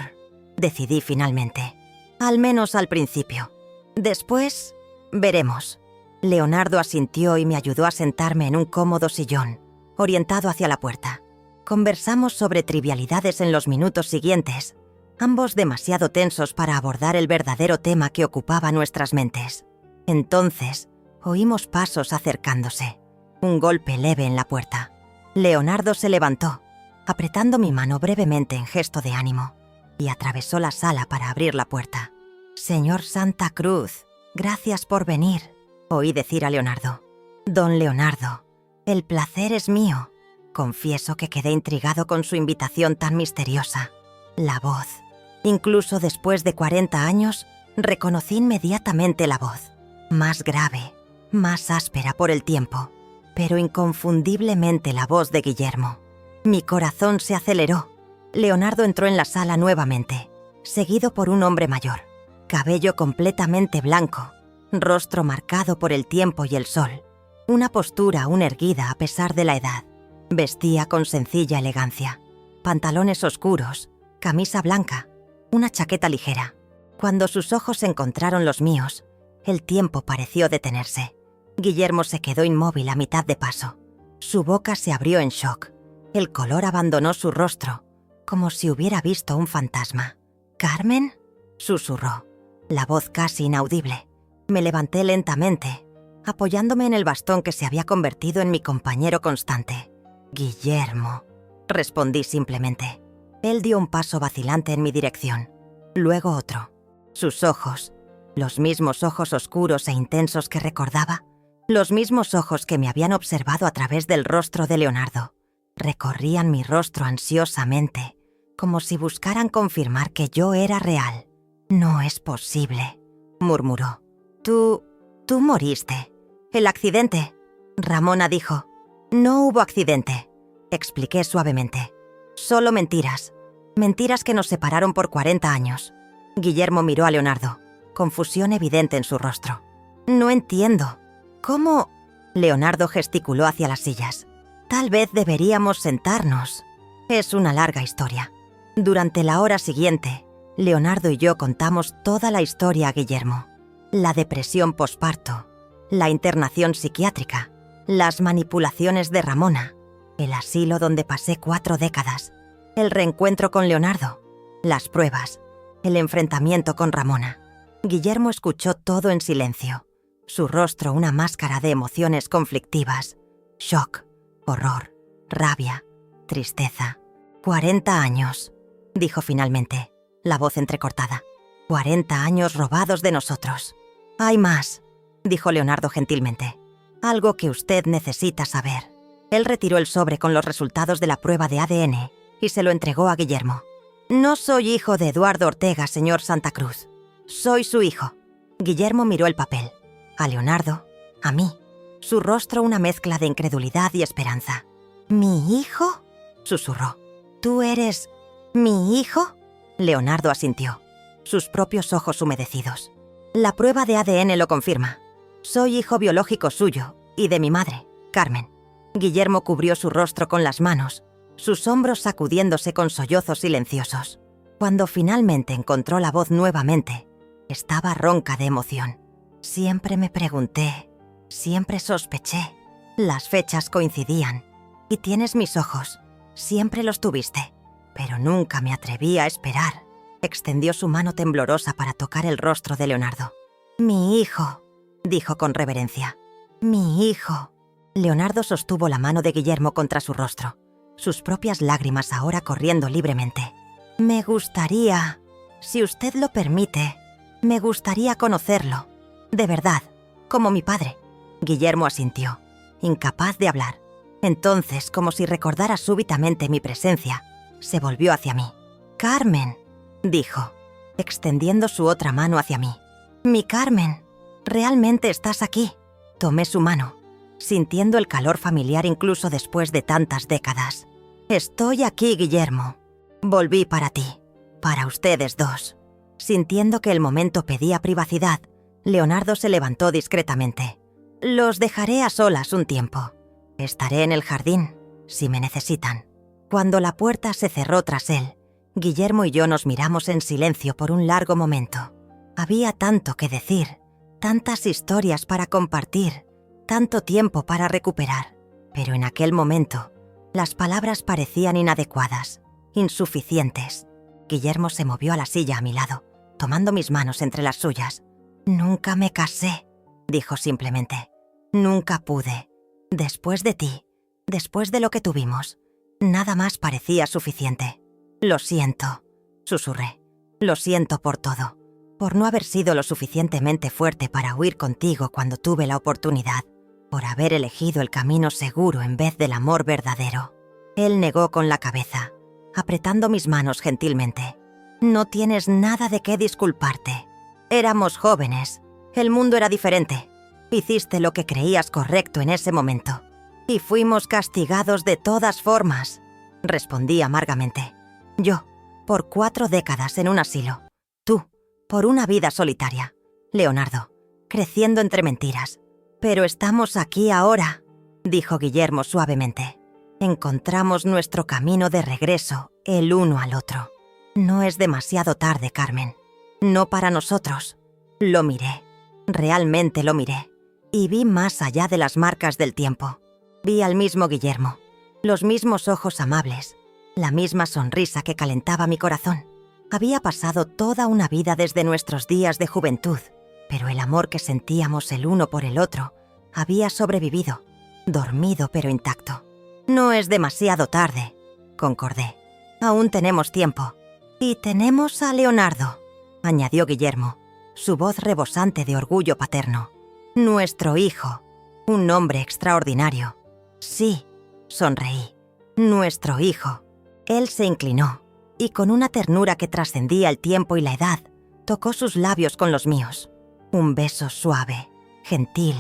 decidí finalmente. Al menos al principio. Después, veremos. Leonardo asintió y me ayudó a sentarme en un cómodo sillón, orientado hacia la puerta. Conversamos sobre trivialidades en los minutos siguientes, ambos demasiado tensos para abordar el verdadero tema que ocupaba nuestras mentes. Entonces, oímos pasos acercándose. Un golpe leve en la puerta. Leonardo se levantó, apretando mi mano brevemente en gesto de ánimo, y atravesó la sala para abrir la puerta. «Señor Santa Cruz, gracias por venir», oí decir a Leonardo. «Don Leonardo, el placer es mío». Confieso que quedé intrigado con su invitación tan misteriosa. La voz. Incluso después de 40 años, reconocí inmediatamente la voz. Más grave, más áspera por el tiempo, pero inconfundiblemente la voz de Guillermo. Mi corazón se aceleró. Leonardo entró en la sala nuevamente, seguido por un hombre mayor. Cabello completamente blanco, rostro marcado por el tiempo y el sol, una postura aún erguida a pesar de la edad. Vestía con sencilla elegancia, pantalones oscuros, camisa blanca, una chaqueta ligera. Cuando sus ojos encontraron los míos, el tiempo pareció detenerse. Guillermo se quedó inmóvil a mitad de paso. Su boca se abrió en shock. El color abandonó su rostro, como si hubiera visto un fantasma. «¿Carmen?», susurró, la voz casi inaudible. Me levanté lentamente, apoyándome en el bastón que se había convertido en mi compañero constante. «Guillermo», respondí simplemente. Él dio un paso vacilante en mi dirección, luego otro. Sus ojos, los mismos ojos oscuros e intensos que recordaba, los mismos ojos que me habían observado a través del rostro de Leonardo, recorrían mi rostro ansiosamente, como si buscaran confirmar que yo era real. «No es posible», murmuró. Tú moriste. El accidente». Ramona dijo. «No hubo accidente», expliqué suavemente. «Solo mentiras. Mentiras que nos separaron por 40 años». Guillermo miró a Leonardo, confusión evidente en su rostro. «No entiendo. ¿Cómo?» Leonardo gesticuló hacia las sillas. «Tal vez deberíamos sentarnos. Es una larga historia». Durante la hora siguiente, Leonardo y yo contamos toda la historia a Guillermo. La depresión posparto, la internación psiquiátrica, las manipulaciones de Ramona, el asilo donde pasé 4 décadas, el reencuentro con Leonardo, las pruebas, el enfrentamiento con Ramona. Guillermo escuchó todo en silencio, su rostro una máscara de emociones conflictivas, shock, horror, rabia, tristeza. 40 años, dijo finalmente, la voz entrecortada. 40 años robados de nosotros. «Hay más», dijo Leonardo gentilmente. «Algo que usted necesita saber». Él retiró el sobre con los resultados de la prueba de ADN y se lo entregó a Guillermo. «No soy hijo de Eduardo Ortega, señor Santa Cruz. Soy su hijo». Guillermo miró el papel. A Leonardo, a mí. Su rostro una mezcla de incredulidad y esperanza. «¿Mi hijo?», susurró. «¿Tú eres mi hijo?». Leonardo asintió, sus propios ojos humedecidos. «La prueba de ADN lo confirma. Soy hijo biológico suyo y de mi madre, Carmen». Guillermo cubrió su rostro con las manos, sus hombros sacudiéndose con sollozos silenciosos. Cuando finalmente encontró la voz nuevamente, estaba ronca de emoción. Siempre me pregunté, siempre sospeché. Las fechas coincidían. Y tienes mis ojos. Siempre los tuviste. Pero nunca me atreví a esperar. Extendió su mano temblorosa para tocar el rostro de Leonardo. «Mi hijo», dijo con reverencia. «Mi hijo». Leonardo sostuvo la mano de Guillermo contra su rostro, sus propias lágrimas ahora corriendo libremente. «Me gustaría, si usted lo permite, me gustaría conocerlo. De verdad, como mi padre». Guillermo asintió, incapaz de hablar. Entonces, como si recordara súbitamente mi presencia, se volvió hacia mí. «Carmen», dijo, extendiendo su otra mano hacia mí. «Mi Carmen, realmente estás aquí». Tomé su mano, sintiendo el calor familiar incluso después de tantas décadas. «Estoy aquí, Guillermo. Volví para ti, para ustedes dos». Sintiendo que el momento pedía privacidad, Leonardo se levantó discretamente. «Los dejaré a solas un tiempo. Estaré en el jardín, si me necesitan». Cuando la puerta se cerró tras él, Guillermo y yo nos miramos en silencio por un largo momento. Había tanto que decir, tantas historias para compartir, tanto tiempo para recuperar. Pero en aquel momento, las palabras parecían inadecuadas, insuficientes. Guillermo se movió a la silla a mi lado, tomando mis manos entre las suyas. «Nunca me casé», dijo simplemente. «Nunca pude. Después de ti, después de lo que tuvimos, nada más parecía suficiente. Lo siento», susurré. «Lo siento por todo, por no haber sido lo suficientemente fuerte para huir contigo cuando tuve la oportunidad, por haber elegido el camino seguro en vez del amor verdadero». Él negó con la cabeza, apretando mis manos gentilmente. «No tienes nada de qué disculparte. Éramos jóvenes, el mundo era diferente. Hiciste lo que creías correcto en ese momento. Y fuimos castigados de todas formas», respondí amargamente. «Yo, por 4 décadas en un asilo. Tú, por una vida solitaria. Leonardo, creciendo entre mentiras. Pero estamos aquí ahora», dijo Guillermo suavemente. «Encontramos nuestro camino de regreso, el uno al otro. No es demasiado tarde, Carmen. No para nosotros». Lo miré, realmente lo miré, y vi más allá de las marcas del tiempo. Vi al mismo Guillermo, los mismos ojos amables, la misma sonrisa que calentaba mi corazón. Había pasado toda una vida desde nuestros días de juventud, pero el amor que sentíamos el uno por el otro había sobrevivido, dormido pero intacto. «No es demasiado tarde», concordé. «Aún tenemos tiempo. Y tenemos a Leonardo», añadió Guillermo, su voz rebosante de orgullo paterno. «Nuestro hijo, un hombre extraordinario». «Sí», sonreí. «Nuestro hijo». Él se inclinó, y con una ternura que trascendía el tiempo y la edad, tocó sus labios con los míos. Un beso suave, gentil,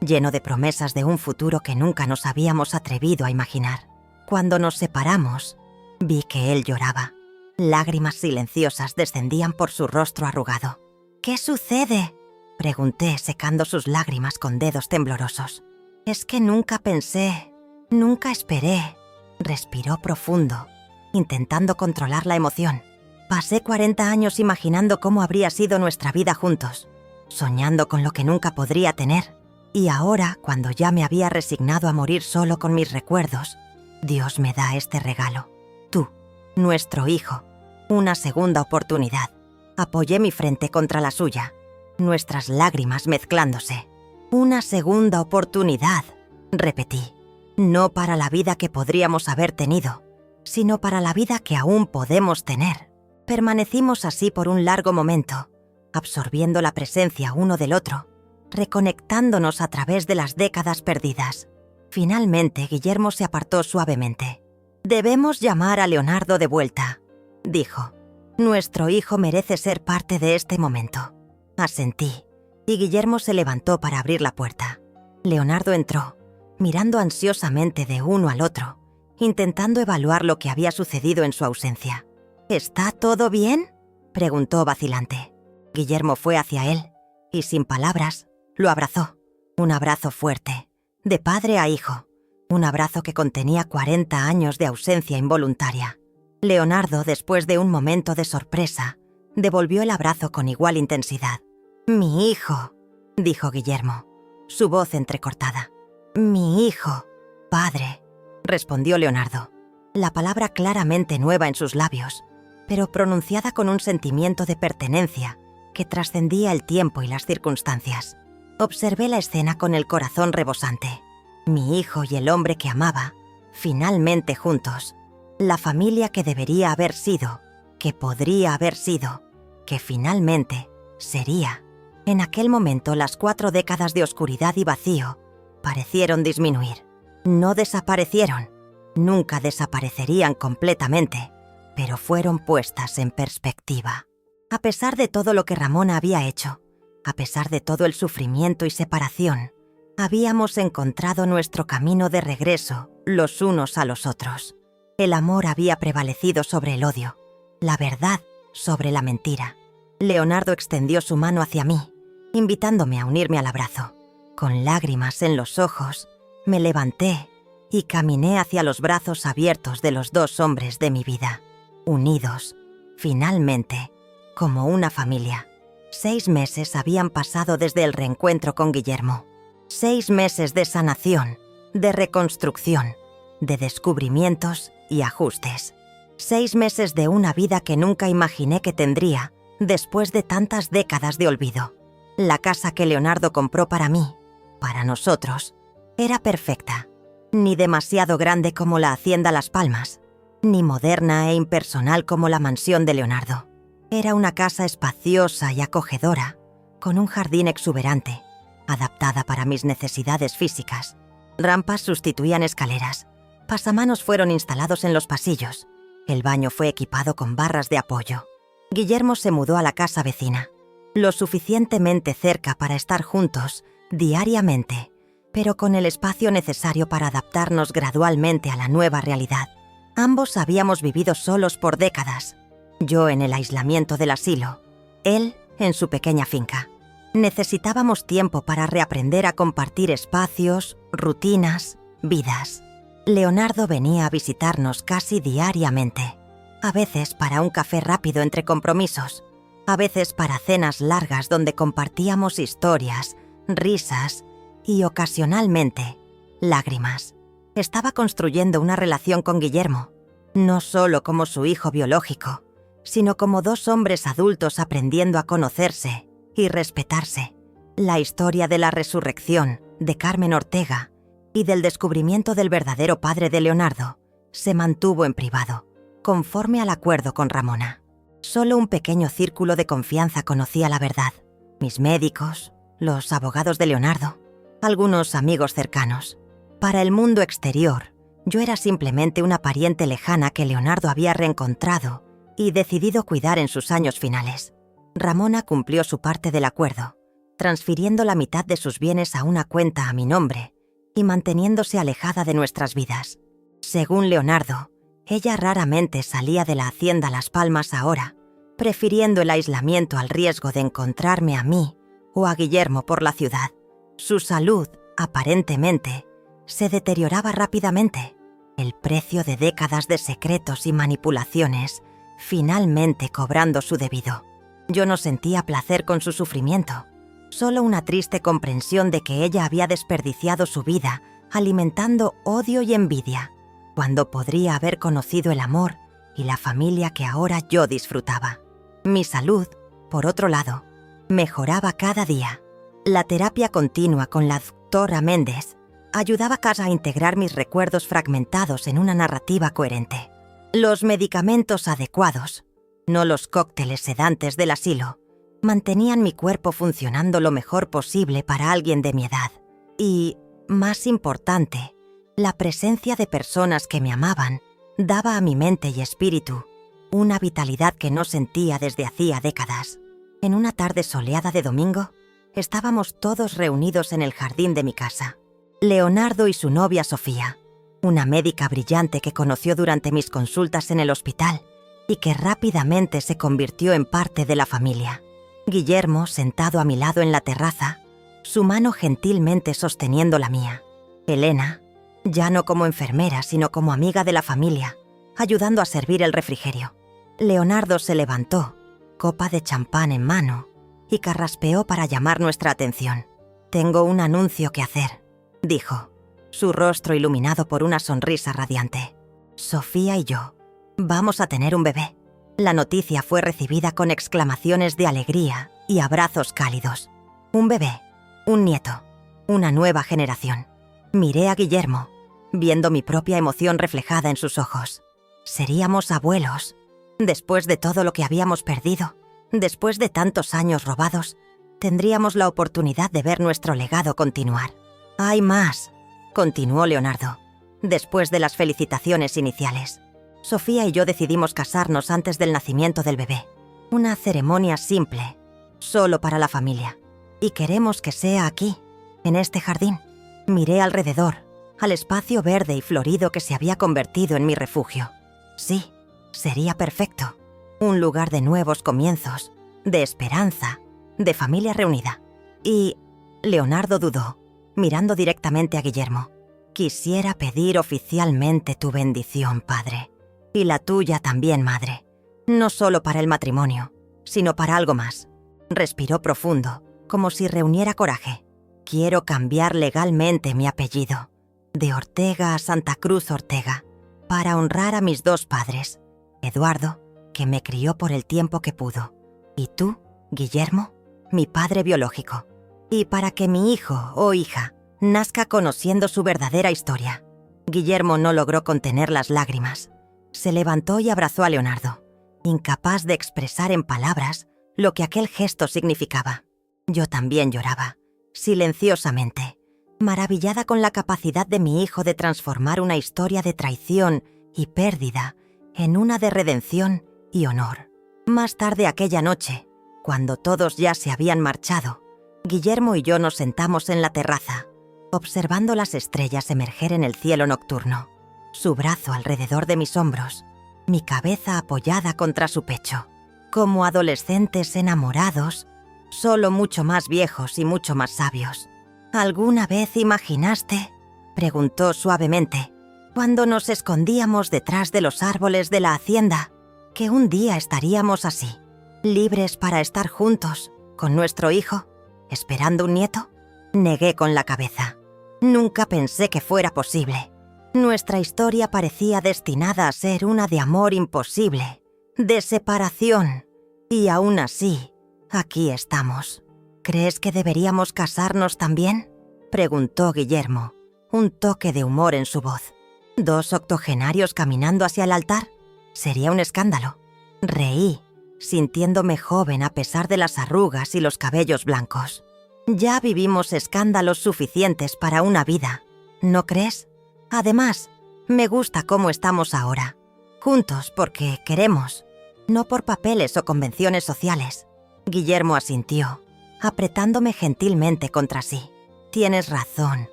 lleno de promesas de un futuro que nunca nos habíamos atrevido a imaginar. Cuando nos separamos, vi que él lloraba. Lágrimas silenciosas descendían por su rostro arrugado. «¿Qué sucede?», pregunté, secando sus lágrimas con dedos temblorosos. «Es que nunca pensé, nunca esperé». Respiró profundo, intentando controlar la emoción. «Pasé 40 años imaginando cómo habría sido nuestra vida juntos, soñando con lo que nunca podría tener. Y ahora, cuando ya me había resignado a morir solo con mis recuerdos, Dios me da este regalo. Tú, nuestro hijo, una segunda oportunidad». Apoyé mi frente contra la suya, nuestras lágrimas mezclándose. «Una segunda oportunidad», repetí. «No para la vida que podríamos haber tenido, sino para la vida que aún podemos tener». Permanecimos así por un largo momento, absorbiendo la presencia uno del otro, reconectándonos a través de las décadas perdidas. Finalmente, Guillermo se apartó suavemente. «Debemos llamar a Leonardo de vuelta», dijo. «Nuestro hijo merece ser parte de este momento». Asentí, y Guillermo se levantó para abrir la puerta. Leonardo entró, mirando ansiosamente de uno al otro, intentando evaluar lo que había sucedido en su ausencia. «¿Está todo bien?», preguntó vacilante. Guillermo fue hacia él, y sin palabras, lo abrazó. Un abrazo fuerte, de padre a hijo. Un abrazo que contenía 40 años de ausencia involuntaria. Leonardo, después de un momento de sorpresa, devolvió el abrazo con igual intensidad. «Mi hijo», dijo Guillermo, su voz entrecortada. «Mi hijo, padre». respondió Leonardo, la palabra claramente nueva en sus labios, pero pronunciada con un sentimiento de pertenencia que trascendía el tiempo y las circunstancias. Observé la escena con el corazón rebosante. Mi hijo y el hombre que amaba, finalmente juntos. La familia que debería haber sido, que podría haber sido, que finalmente sería. En aquel momento, las 4 décadas de oscuridad y vacío parecieron disminuir. No desaparecieron, nunca desaparecerían completamente, pero fueron puestas en perspectiva. A pesar de todo lo que Ramona había hecho, a pesar de todo el sufrimiento y separación, habíamos encontrado nuestro camino de regreso los unos a los otros. El amor había prevalecido sobre el odio, la verdad sobre la mentira. Leonardo extendió su mano hacia mí, invitándome a unirme al abrazo. Con lágrimas en los ojos, me levanté y caminé hacia los brazos abiertos de los 2 hombres de mi vida, unidos, finalmente, como una familia. 6 meses habían pasado desde el reencuentro con Guillermo. 6 meses de sanación, de reconstrucción, de descubrimientos y ajustes. 6 meses de una vida que nunca imaginé que tendría después de tantas décadas de olvido. La casa que Leonardo compró para mí, para nosotros, era perfecta. Ni demasiado grande como la Hacienda Las Palmas, ni moderna e impersonal como la mansión de Leonardo. Era una casa espaciosa y acogedora, con un jardín exuberante, adaptada para mis necesidades físicas. Rampas sustituían escaleras. Pasamanos fueron instalados en los pasillos. El baño fue equipado con barras de apoyo. Guillermo se mudó a la casa vecina, lo suficientemente cerca para estar juntos diariamente, pero con el espacio necesario para adaptarnos gradualmente a la nueva realidad. Ambos habíamos vivido solos por décadas, yo en el aislamiento del asilo, él en su pequeña finca. Necesitábamos tiempo para reaprender a compartir espacios, rutinas, vidas. Leonardo venía a visitarnos casi diariamente, a veces para un café rápido entre compromisos, a veces para cenas largas donde compartíamos historias, risas y, ocasionalmente, lágrimas. Estaba construyendo una relación con Guillermo, no solo como su hijo biológico, sino como 2 hombres adultos aprendiendo a conocerse y respetarse. La historia de la resurrección de Carmen Ortega y del descubrimiento del verdadero padre de Leonardo se mantuvo en privado, conforme al acuerdo con Ramona. Solo un pequeño círculo de confianza conocía la verdad. Mis médicos, los abogados de Leonardo, algunos amigos cercanos. Para el mundo exterior, yo era simplemente una pariente lejana que Leonardo había reencontrado y decidido cuidar en sus años finales. Ramona cumplió su parte del acuerdo, transfiriendo la mitad de sus bienes a una cuenta a mi nombre y manteniéndose alejada de nuestras vidas. Según Leonardo, ella raramente salía de la Hacienda Las Palmas ahora, prefiriendo el aislamiento al riesgo de encontrarme a mí o a Guillermo por la ciudad. Su salud, aparentemente, se deterioraba rápidamente. El precio de décadas de secretos y manipulaciones, finalmente cobrando su debido. Yo no sentía placer con su sufrimiento, solo una triste comprensión de que ella había desperdiciado su vida alimentando odio y envidia, cuando podría haber conocido el amor y la familia que ahora yo disfrutaba. Mi salud, por otro lado, mejoraba cada día. La terapia continua con la doctora Méndez ayudaba a integrar mis recuerdos fragmentados en una narrativa coherente. Los medicamentos adecuados, no los cócteles sedantes del asilo, mantenían mi cuerpo funcionando lo mejor posible para alguien de mi edad. Y, más importante, la presencia de personas que me amaban daba a mi mente y espíritu una vitalidad que no sentía desde hacía décadas. En una tarde soleada de domingo, estábamos todos reunidos en el jardín de mi casa. Leonardo y su novia Sofía, una médica brillante que conoció durante mis consultas en el hospital y que rápidamente se convirtió en parte de la familia. Guillermo, sentado a mi lado en la terraza, su mano gentilmente sosteniendo la mía. Elena, ya no como enfermera, sino como amiga de la familia, ayudando a servir el refrigerio. Leonardo se levantó, copa de champán en mano, y carraspeó para llamar nuestra atención. «Tengo un anuncio que hacer», dijo. su rostro iluminado por una sonrisa radiante. Sofía y yo vamos a tener un bebé. La noticia fue recibida con exclamaciones de alegría y abrazos cálidos. Un bebé, un nieto, una nueva generación. Miré a Guillermo, viendo mi propia emoción reflejada en sus ojos. Seríamos abuelos. Después de todo lo que habíamos perdido, después de tantos años robados, tendríamos la oportunidad de ver nuestro legado continuar. «Hay más», continuó Leonardo, después de las felicitaciones iniciales. Sofía y yo decidimos casarnos antes del nacimiento del bebé. Una ceremonia simple, solo para la familia. Y queremos que sea aquí, en este jardín. Miré alrededor, al espacio verde y florido que se había convertido en mi refugio. Sí, sería perfecto. Un lugar de nuevos comienzos, de esperanza, de familia reunida. Y Leonardo dudó, mirando directamente a Guillermo. «Quisiera pedir oficialmente tu bendición, padre. Y la tuya también, madre. No solo para el matrimonio, sino para algo más». Respiró profundo, como si reuniera coraje. «Quiero cambiar legalmente mi apellido, de Ortega a Santa Cruz Ortega, para honrar a mis dos padres. Eduardo, que me crió por el tiempo que pudo, y tú, Guillermo, mi padre biológico. Y para que mi hijo o hija nazca conociendo su verdadera historia». Guillermo no logró contener las lágrimas. Se levantó y abrazó a Leonardo, incapaz de expresar en palabras lo que aquel gesto significaba. Yo también lloraba, silenciosamente, maravillada con la capacidad de mi hijo de transformar una historia de traición y pérdida en una de redención y honor. Más tarde aquella noche, cuando todos ya se habían marchado, Guillermo y yo nos sentamos en la terraza, observando las estrellas emerger en el cielo nocturno. Su brazo alrededor de mis hombros, mi cabeza apoyada contra su pecho. Como adolescentes enamorados, solo mucho más viejos y mucho más sabios. «¿Alguna vez imaginaste?», preguntó suavemente, «cuando nos escondíamos detrás de los árboles de la hacienda, que un día estaríamos así, libres para estar juntos, con nuestro hijo, esperando un nieto?» Negué con la cabeza. Nunca pensé que fuera posible. Nuestra historia parecía destinada a ser una de amor imposible, de separación. Y aún así, aquí estamos. «¿Crees que deberíamos casarnos también?», preguntó Guillermo, un toque de humor en su voz. «¿2 octogenarios caminando hacia el altar? Sería un escándalo». Reí, sintiéndome joven a pesar de las arrugas y los cabellos blancos. «Ya vivimos escándalos suficientes para una vida, ¿no crees? Además, me gusta cómo estamos ahora, juntos porque queremos, no por papeles o convenciones sociales». Guillermo asintió, apretándome gentilmente contra sí. «Tienes razón,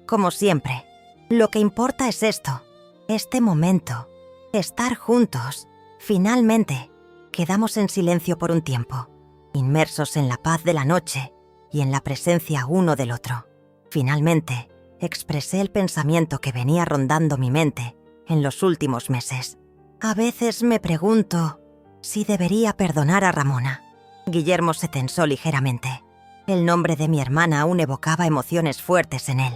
como siempre. Lo que importa es esto, este momento, estar juntos, finalmente». Quedamos en silencio por un tiempo, inmersos en la paz de la noche y en la presencia uno del otro. Finalmente, expresé el pensamiento que venía rondando mi mente en los últimos meses. «A veces me pregunto si debería perdonar a Ramona». Guillermo se tensó ligeramente. El nombre de mi hermana aún evocaba emociones fuertes en él.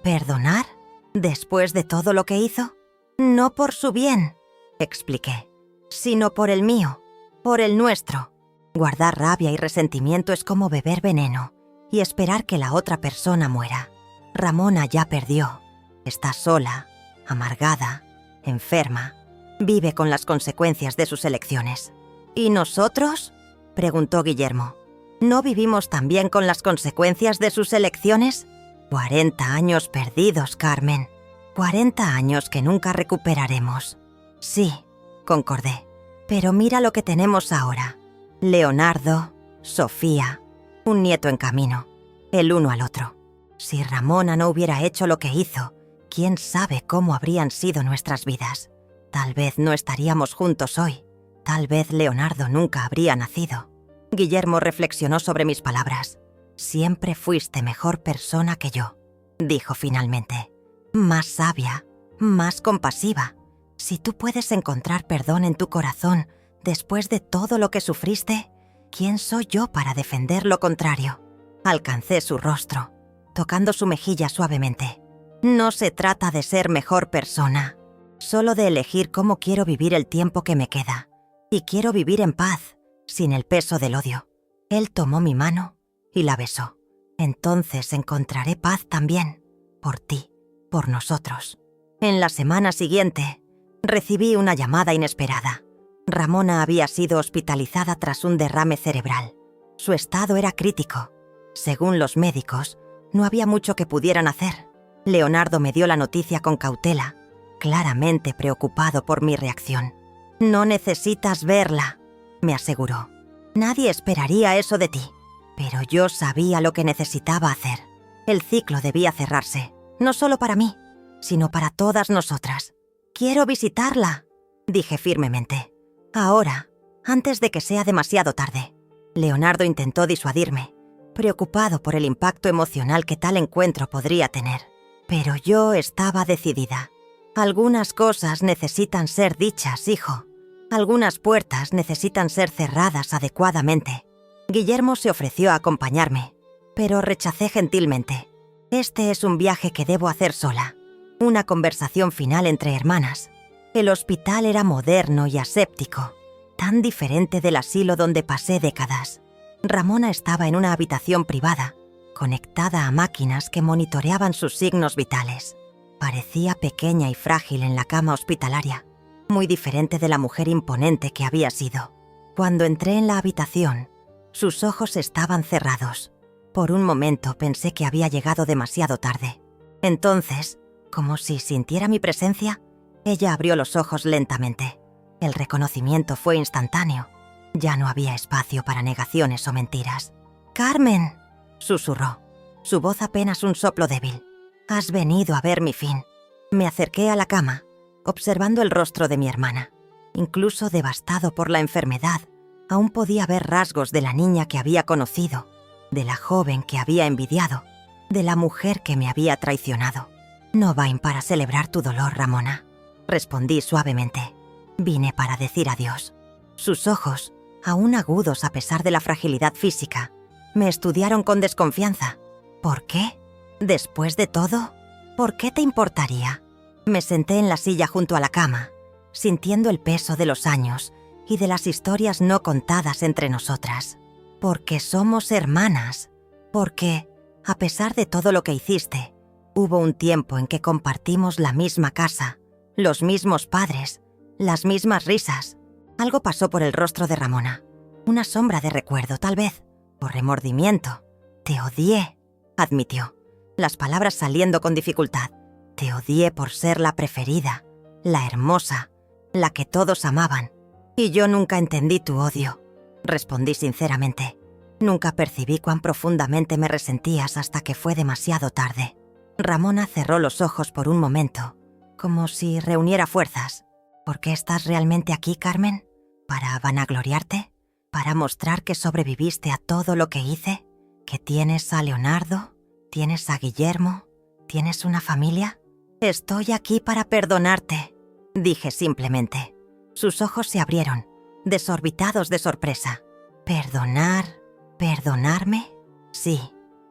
«¿Perdonar? ¿Después de todo lo que hizo?» «No por su bien», expliqué, «sino por el mío, por el nuestro. Guardar rabia y resentimiento es como beber veneno y esperar que la otra persona muera. Ramona ya perdió. Está sola, amargada, enferma. Vive con las consecuencias de sus elecciones». «¿Y nosotros?», preguntó Guillermo. «¿No vivimos también con las consecuencias de sus elecciones? 40 años perdidos, Carmen. 40 años que nunca recuperaremos». «Sí», concordé. «Pero mira lo que tenemos ahora. Leonardo, Sofía, un nieto en camino, el uno al otro. Si Ramona no hubiera hecho lo que hizo, quién sabe cómo habrían sido nuestras vidas. Tal vez no estaríamos juntos hoy. Tal vez Leonardo nunca habría nacido». Guillermo reflexionó sobre mis palabras. «Siempre fuiste mejor persona que yo», dijo finalmente. «Más sabia, más compasiva. Si tú puedes encontrar perdón en tu corazón después de todo lo que sufriste, ¿quién soy yo para defender lo contrario?». Alcancé su rostro, tocando su mejilla suavemente. No se trata de ser mejor persona, solo de elegir cómo quiero vivir el tiempo que me queda. Y quiero vivir en paz, sin el peso del odio. Él tomó mi mano y la besó. Entonces encontraré paz también, por ti, por nosotros. En la semana siguiente, recibí una llamada inesperada. Ramona había sido hospitalizada tras un derrame cerebral. Su estado era crítico. Según los médicos, no había mucho que pudieran hacer. Leonardo me dio la noticia con cautela, claramente preocupado por mi reacción. «No necesitas verla», me aseguró. «Nadie esperaría eso de ti». Pero yo sabía lo que necesitaba hacer. El ciclo debía cerrarse, no solo para mí, sino para todas nosotras. «Quiero visitarla», dije firmemente. «Ahora, antes de que sea demasiado tarde». Leonardo intentó disuadirme, preocupado por el impacto emocional que tal encuentro podría tener. Pero yo estaba decidida. Algunas cosas necesitan ser dichas, hijo. Algunas puertas necesitan ser cerradas adecuadamente. Guillermo se ofreció a acompañarme, pero rechacé gentilmente. Este es un viaje que debo hacer sola. Una conversación final entre hermanas. El hospital era moderno y aséptico, tan diferente del asilo donde pasé décadas. Ramona estaba en una habitación privada, conectada a máquinas que monitoreaban sus signos vitales. Parecía pequeña y frágil en la cama hospitalaria, muy diferente de la mujer imponente que había sido. Cuando entré en la habitación, sus ojos estaban cerrados. Por un momento pensé que había llegado demasiado tarde. Entonces, como si sintiera mi presencia, ella abrió los ojos lentamente. El reconocimiento fue instantáneo. Ya no había espacio para negaciones o mentiras. «¡Carmen!», susurró, su voz apenas un soplo débil. «Has venido a ver mi fin». Me acerqué a la cama, observando el rostro de mi hermana. Incluso devastado por la enfermedad, aún podía ver rasgos de la niña que había conocido, de la joven que había envidiado, de la mujer que me había traicionado. «No vain para celebrar tu dolor, Ramona», respondí suavemente. «Vine para decir adiós». Sus ojos, aún agudos a pesar de la fragilidad física, me estudiaron con desconfianza. «¿Por qué? Después de todo, ¿por qué te importaría?». Me senté en la silla junto a la cama, sintiendo el peso de los años y de las historias no contadas entre nosotras. «Porque somos hermanas. Porque, a pesar de todo lo que hiciste, hubo un tiempo en que compartimos la misma casa, los mismos padres, las mismas risas». Algo pasó por el rostro de Ramona. Una sombra de recuerdo, tal vez, o remordimiento. «Te odié», admitió, las palabras saliendo con dificultad. «Te odié por ser la preferida, la hermosa, la que todos amaban. Y yo nunca entendí tu odio», respondí sinceramente. «Nunca percibí cuán profundamente me resentías hasta que fue demasiado tarde». Ramona cerró los ojos por un momento, como si reuniera fuerzas. «¿Por qué estás realmente aquí, Carmen? ¿Para vanagloriarte? ¿Para mostrar que sobreviviste a todo lo que hice? ¿Que tienes a Leonardo? ¿Tienes a Guillermo? ¿Tienes una familia?» «Estoy aquí para perdonarte», dije simplemente. Sus ojos se abrieron, desorbitados de sorpresa. «¿Perdonar? ¿Perdonarme?» «Sí,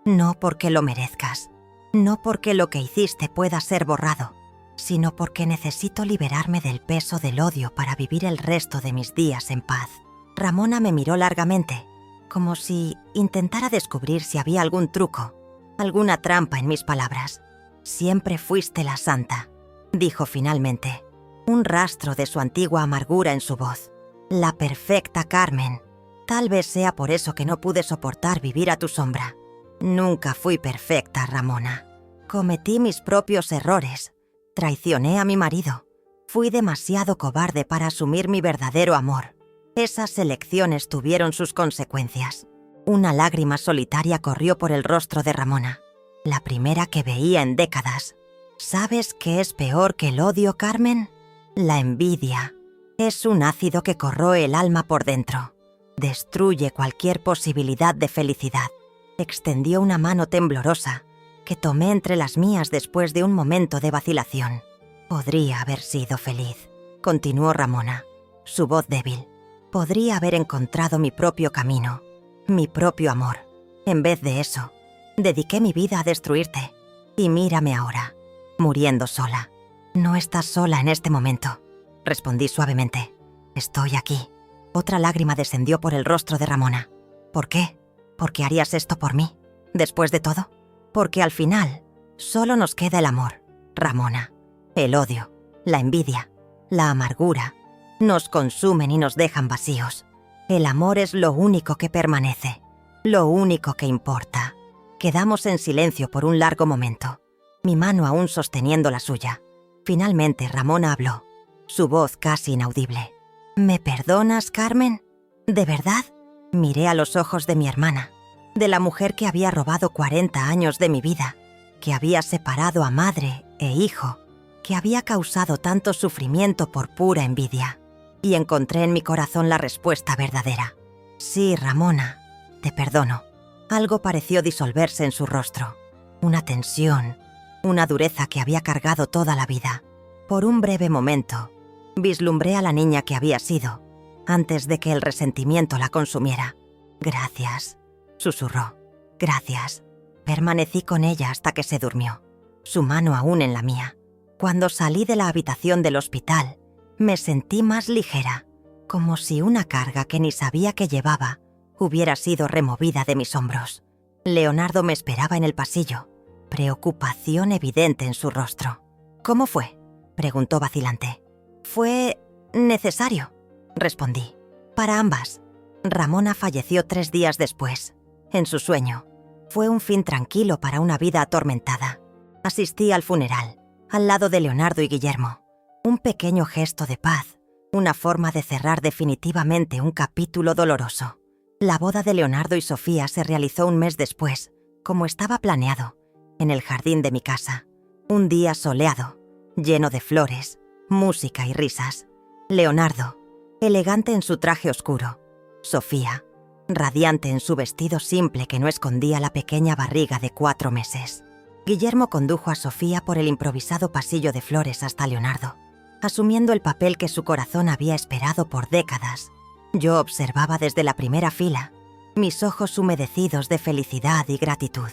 no porque lo merezcas, no porque lo que hiciste pueda ser borrado, sino porque necesito liberarme del peso del odio para vivir el resto de mis días en paz». Ramona me miró largamente, como si intentara descubrir si había algún truco, alguna trampa en mis palabras. «Siempre fuiste la santa», dijo finalmente, un rastro de su antigua amargura en su voz. «La perfecta Carmen. Tal vez sea por eso que no pude soportar vivir a tu sombra. Nunca fui perfecta, Ramona. Cometí mis propios errores. Traicioné a mi marido. Fui demasiado cobarde para asumir mi verdadero amor. Esas elecciones tuvieron sus consecuencias». Una lágrima solitaria corrió por el rostro de Ramona, la primera que veía en décadas. «¿Sabes qué es peor que el odio, Carmen? La envidia. Es un ácido que corroe el alma por dentro. Destruye cualquier posibilidad de felicidad». Extendió una mano temblorosa, que tomé entre las mías después de un momento de vacilación. «Podría haber sido feliz», continuó Ramona, su voz débil. «Podría haber encontrado mi propio camino, mi propio amor. En vez de eso, dediqué mi vida a destruirte. Y mírame ahora. muriendo sola. No estás sola en este momento, respondí suavemente. Estoy aquí. Otra lágrima descendió por el rostro de Ramona. ¿Por qué? ¿Por qué harías esto por mí? Después de todo, porque al final solo nos queda el amor, Ramona. El odio, la envidia, la amargura, nos consumen y nos dejan vacíos. El amor es lo único que permanece, lo único que importa. Quedamos en silencio por un largo momento, mi mano aún sosteniendo la suya. Finalmente Ramona habló, su voz casi inaudible. ¿Me perdonas, Carmen? ¿De verdad? Miré a los ojos de mi hermana, de la mujer que había robado 40 años de mi vida, que había separado a madre e hijo, que había causado tanto sufrimiento por pura envidia. Y encontré en mi corazón la respuesta verdadera. Sí, Ramona, te perdono. Algo pareció disolverse en su rostro. Una tensión, una dureza que había cargado toda la vida. Por un breve momento, vislumbré a la niña que había sido, antes de que el resentimiento la consumiera. Gracias, susurró. Gracias. Permanecí con ella hasta que se durmió, su mano aún en la mía. Cuando salí de la habitación del hospital, me sentí más ligera, como si una carga que ni sabía que llevaba hubiera sido removida de mis hombros. Leonardo me esperaba en el pasillo, preocupación evidente en su rostro. ¿Cómo fue?, preguntó vacilante. Fue necesario, respondí. Para ambas. Ramona falleció 3 días después, en su sueño. Fue un fin tranquilo para una vida atormentada. Asistí al funeral, al lado de Leonardo y Guillermo. Un pequeño gesto de paz, una forma de cerrar definitivamente un capítulo doloroso. La boda de Leonardo y Sofía se realizó un mes después, como estaba planeado, en el jardín de mi casa. Un día soleado, lleno de flores, música y risas. Leonardo, elegante en su traje oscuro. Sofía, radiante en su vestido simple que no escondía la pequeña barriga de 4 meses. Guillermo condujo a Sofía por el improvisado pasillo de flores hasta Leonardo, asumiendo el papel que su corazón había esperado por décadas. Yo observaba desde la primera fila, mis ojos humedecidos de felicidad y gratitud.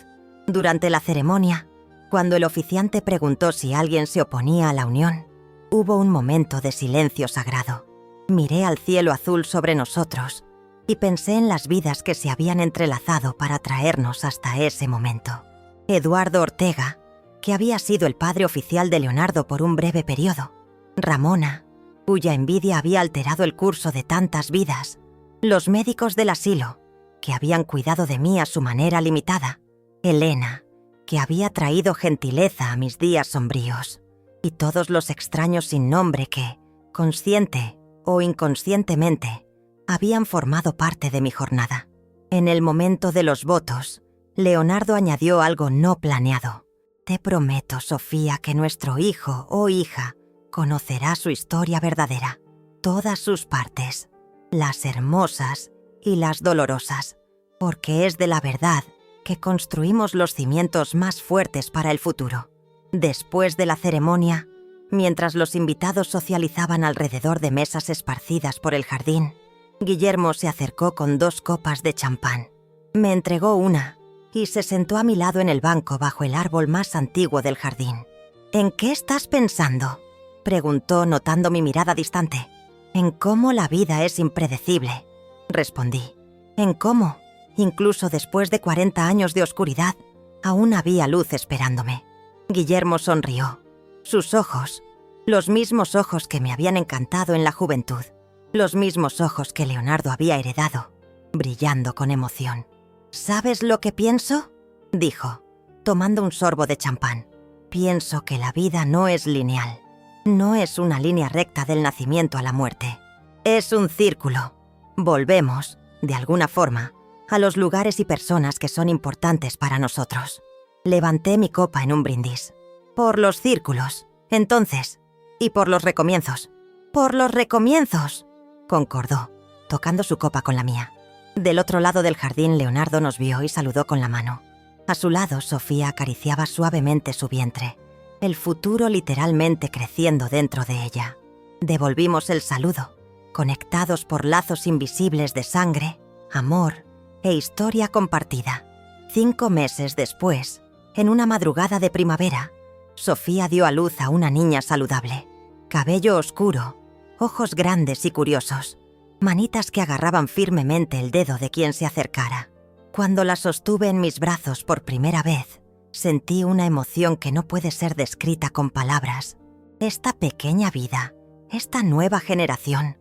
Durante la ceremonia, cuando el oficiante preguntó si alguien se oponía a la unión, hubo un momento de silencio sagrado. Miré al cielo azul sobre nosotros y pensé en las vidas que se habían entrelazado para traernos hasta ese momento. Eduardo Ortega, que había sido el padre oficial de Leonardo por un breve periodo. Ramona, cuya envidia había alterado el curso de tantas vidas. Los médicos del asilo, que habían cuidado de mí a su manera limitada. Elena, que había traído gentileza a mis días sombríos. Y todos los extraños sin nombre que, consciente o inconscientemente, habían formado parte de mi jornada. En el momento de los votos, Leonardo añadió algo no planeado. Te prometo, Sofía, que nuestro hijo o hija conocerá su historia verdadera, todas sus partes, las hermosas y las dolorosas, porque es de la verdad que construimos los cimientos más fuertes para el futuro. Después de la ceremonia, mientras los invitados socializaban alrededor de mesas esparcidas por el jardín, Guillermo se acercó con 2 copas de champán. Me entregó una y se sentó a mi lado en el banco bajo el árbol más antiguo del jardín. ¿En qué estás pensando?, preguntó notando mi mirada distante. En cómo la vida es impredecible, respondí. En cómo, incluso después de 40 años de oscuridad, aún había luz esperándome. Guillermo sonrió. Sus ojos, los mismos ojos que me habían encantado en la juventud, los mismos ojos que Leonardo había heredado, brillando con emoción. ¿Sabes lo que pienso?, dijo, tomando un sorbo de champán. Pienso que la vida no es lineal. No es una línea recta del nacimiento a la muerte. Es un círculo. Volvemos, de alguna forma, a los lugares y personas que son importantes para nosotros. Levanté mi copa en un brindis. Por los círculos, entonces, y por los recomienzos. ¡Por los recomienzos!, concordó, tocando su copa con la mía. Del otro lado del jardín, Leonardo nos vio y saludó con la mano. A su lado, Sofía acariciaba suavemente su vientre, el futuro literalmente creciendo dentro de ella. Devolvimos el saludo, conectados por lazos invisibles de sangre, amor e historia compartida. 5 meses después, en una madrugada de primavera, Sofía dio a luz a una niña saludable. Cabello oscuro, ojos grandes y curiosos, manitas que agarraban firmemente el dedo de quien se acercara. Cuando la sostuve en mis brazos por primera vez, sentí una emoción que no puede ser descrita con palabras. Esta pequeña vida, esta nueva generación,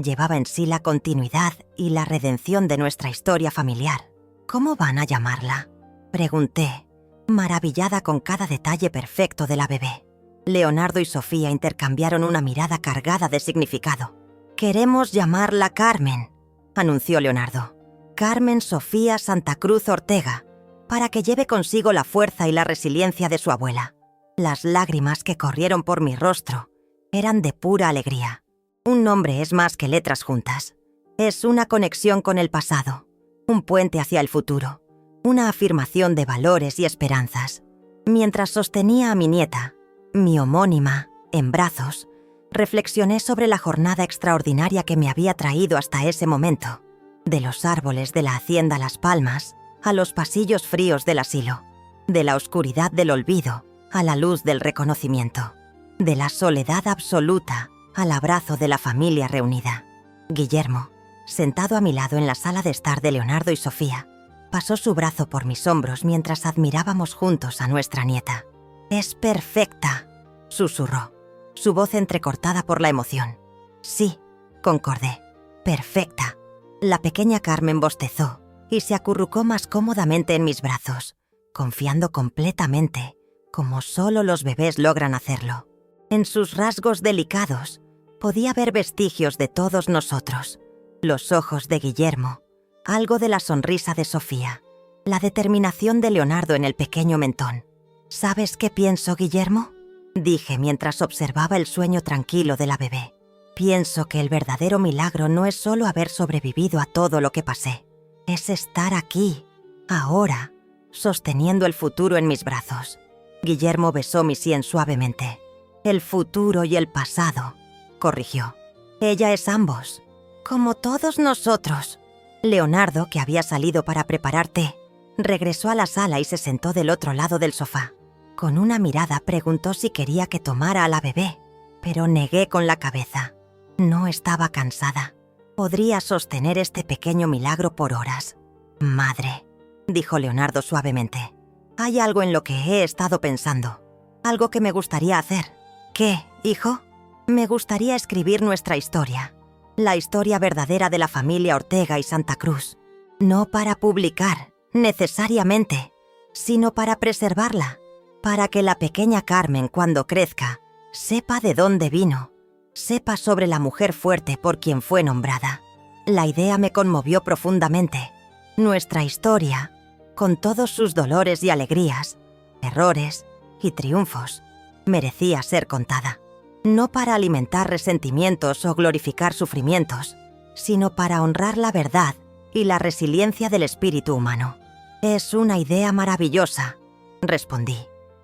llevaba en sí la continuidad y la redención de nuestra historia familiar. ¿Cómo van a llamarla?, pregunté, maravillada con cada detalle perfecto de la bebé. Leonardo y Sofía intercambiaron una mirada cargada de significado. «Queremos llamarla Carmen», anunció Leonardo. «Carmen Sofía Santa Cruz Ortega, para que lleve consigo la fuerza y la resiliencia de su abuela». Las lágrimas que corrieron por mi rostro eran de pura alegría. Un nombre es más que letras juntas. Es una conexión con el pasado, un puente hacia el futuro, una afirmación de valores y esperanzas. Mientras sostenía a mi nieta, mi homónima, en brazos, reflexioné sobre la jornada extraordinaria que me había traído hasta ese momento. De los árboles de la hacienda Las Palmas a los pasillos fríos del asilo, de la oscuridad del olvido a la luz del reconocimiento, de la soledad absoluta al abrazo de la familia reunida. Guillermo, sentado a mi lado en la sala de estar de Leonardo y Sofía, pasó su brazo por mis hombros mientras admirábamos juntos a nuestra nieta. «Es perfecta», susurró, su voz entrecortada por la emoción. «Sí», concordé, «perfecta». La pequeña Carmen bostezó y se acurrucó más cómodamente en mis brazos, confiando completamente, como solo los bebés logran hacerlo. En sus rasgos delicados podía ver vestigios de todos nosotros, los ojos de Guillermo, algo de la sonrisa de Sofía, la determinación de Leonardo en el pequeño mentón. «¿Sabes qué pienso, Guillermo?», dije mientras observaba el sueño tranquilo de la bebé. «Pienso que el verdadero milagro no es solo haber sobrevivido a todo lo que pasé, es estar aquí, ahora, sosteniendo el futuro en mis brazos». Guillermo besó mi sien suavemente. «El futuro y el pasado», corrigió. «Ella es ambos, como todos nosotros». Leonardo, que había salido para preparar té, regresó a la sala y se sentó del otro lado del sofá. Con una mirada preguntó si quería que tomara a la bebé, pero negué con la cabeza. No estaba cansada. Podría sostener este pequeño milagro por horas. «Madre», dijo Leonardo suavemente, «hay algo en lo que he estado pensando, algo que me gustaría hacer». «¿Qué, hijo?» «Me gustaría escribir nuestra historia, la historia verdadera de la familia Ortega y Santa Cruz, no para publicar, necesariamente, sino para preservarla, para que la pequeña Carmen, cuando crezca, sepa de dónde vino, sepa sobre la mujer fuerte por quien fue nombrada». La idea me conmovió profundamente. Nuestra historia, con todos sus dolores y alegrías, errores y triunfos, merecía ser contada. No para alimentar resentimientos o glorificar sufrimientos, sino para honrar la verdad y la resiliencia del espíritu humano. «Es una idea maravillosa», respondí,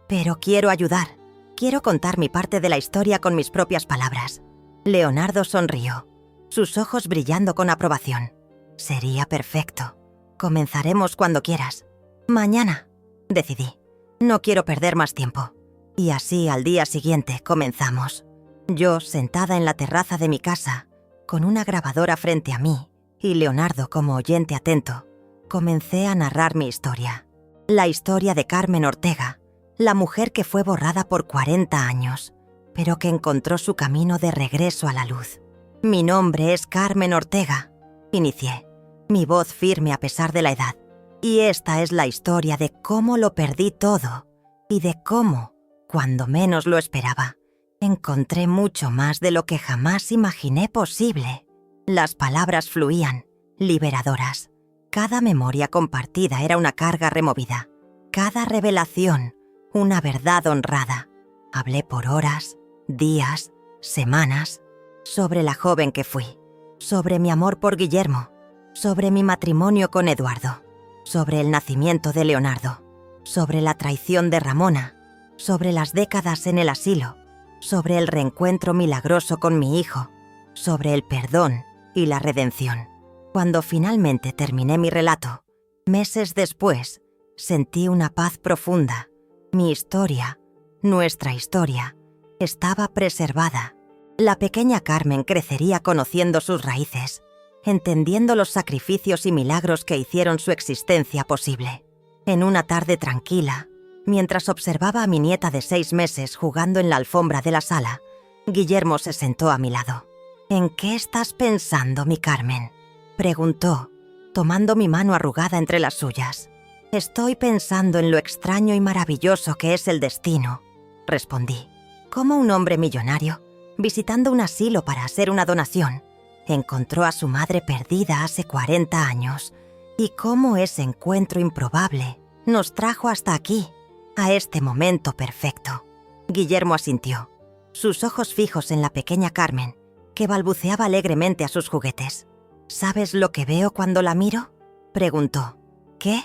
«pero quiero ayudar. Quiero contar mi parte de la historia con mis propias palabras». Leonardo sonrió, sus ojos brillando con aprobación. «Sería perfecto. Comenzaremos cuando quieras». «Mañana», decidí. «No quiero perder más tiempo». Y así al día siguiente comenzamos. Yo sentada en la terraza de mi casa, con una grabadora frente a mí, y Leonardo como oyente atento, comencé a narrar mi historia. La historia de Carmen Ortega, la mujer que fue borrada por 40 años, pero que encontró su camino de regreso a la luz. «Mi nombre es Carmen Ortega», inicié, mi voz firme a pesar de la edad. «Y esta es la historia de cómo lo perdí todo y de cómo, cuando menos lo esperaba, encontré mucho más de lo que jamás imaginé posible». Las palabras fluían, liberadoras. Cada memoria compartida era una carga removida. Cada revelación, una verdad honrada. Hablé por horas, días, semanas, sobre la joven que fui, sobre mi amor por Guillermo, sobre mi matrimonio con Eduardo, sobre el nacimiento de Leonardo, sobre la traición de Ramona, sobre las décadas en el asilo, sobre el reencuentro milagroso con mi hijo, sobre el perdón y la redención. Cuando finalmente terminé mi relato, meses después, sentí una paz profunda. Mi historia Nuestra historia estaba preservada. La pequeña Carmen crecería conociendo sus raíces, entendiendo los sacrificios y milagros que hicieron su existencia posible. En una tarde tranquila, mientras observaba a mi nieta de 6 meses jugando en la alfombra de la sala, Guillermo se sentó a mi lado. «¿En qué estás pensando, mi Carmen?», preguntó, tomando mi mano arrugada entre las suyas. «Estoy pensando en lo extraño y maravilloso que es el destino», respondí. «Cómo un hombre millonario, visitando un asilo para hacer una donación, encontró a su madre perdida hace 40 años, y cómo ese encuentro improbable nos trajo hasta aquí, a este momento perfecto». Guillermo asintió, sus ojos fijos en la pequeña Carmen, que balbuceaba alegremente a sus juguetes. «¿Sabes lo que veo cuando la miro?», preguntó. «¿Qué?».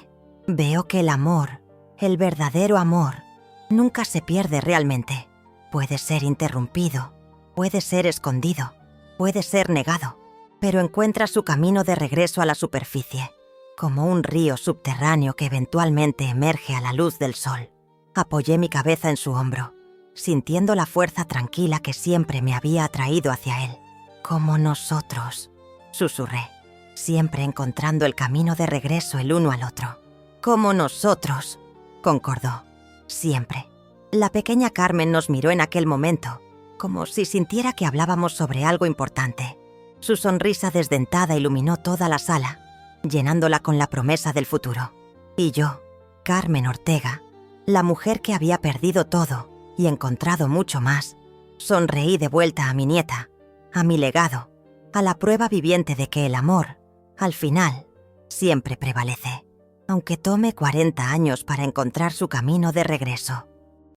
«Veo que el amor, el verdadero amor, nunca se pierde realmente. Puede ser interrumpido, puede ser escondido, puede ser negado, pero encuentra su camino de regreso a la superficie, como un río subterráneo que eventualmente emerge a la luz del sol». Apoyé mi cabeza en su hombro, sintiendo la fuerza tranquila que siempre me había atraído hacia él. «Como nosotros», susurré, siempre encontrando el camino de regreso el uno al otro. «Como nosotros», concordó, «siempre». La pequeña Carmen nos miró en aquel momento, como si sintiera que hablábamos sobre algo importante. Su sonrisa desdentada iluminó toda la sala, llenándola con la promesa del futuro. Y yo, Carmen Ortega, la mujer que había perdido todo y encontrado mucho más, sonreí de vuelta a mi nieta, a mi legado, a la prueba viviente de que el amor, al final, siempre prevalece, aunque tome 40 años para encontrar su camino de regreso.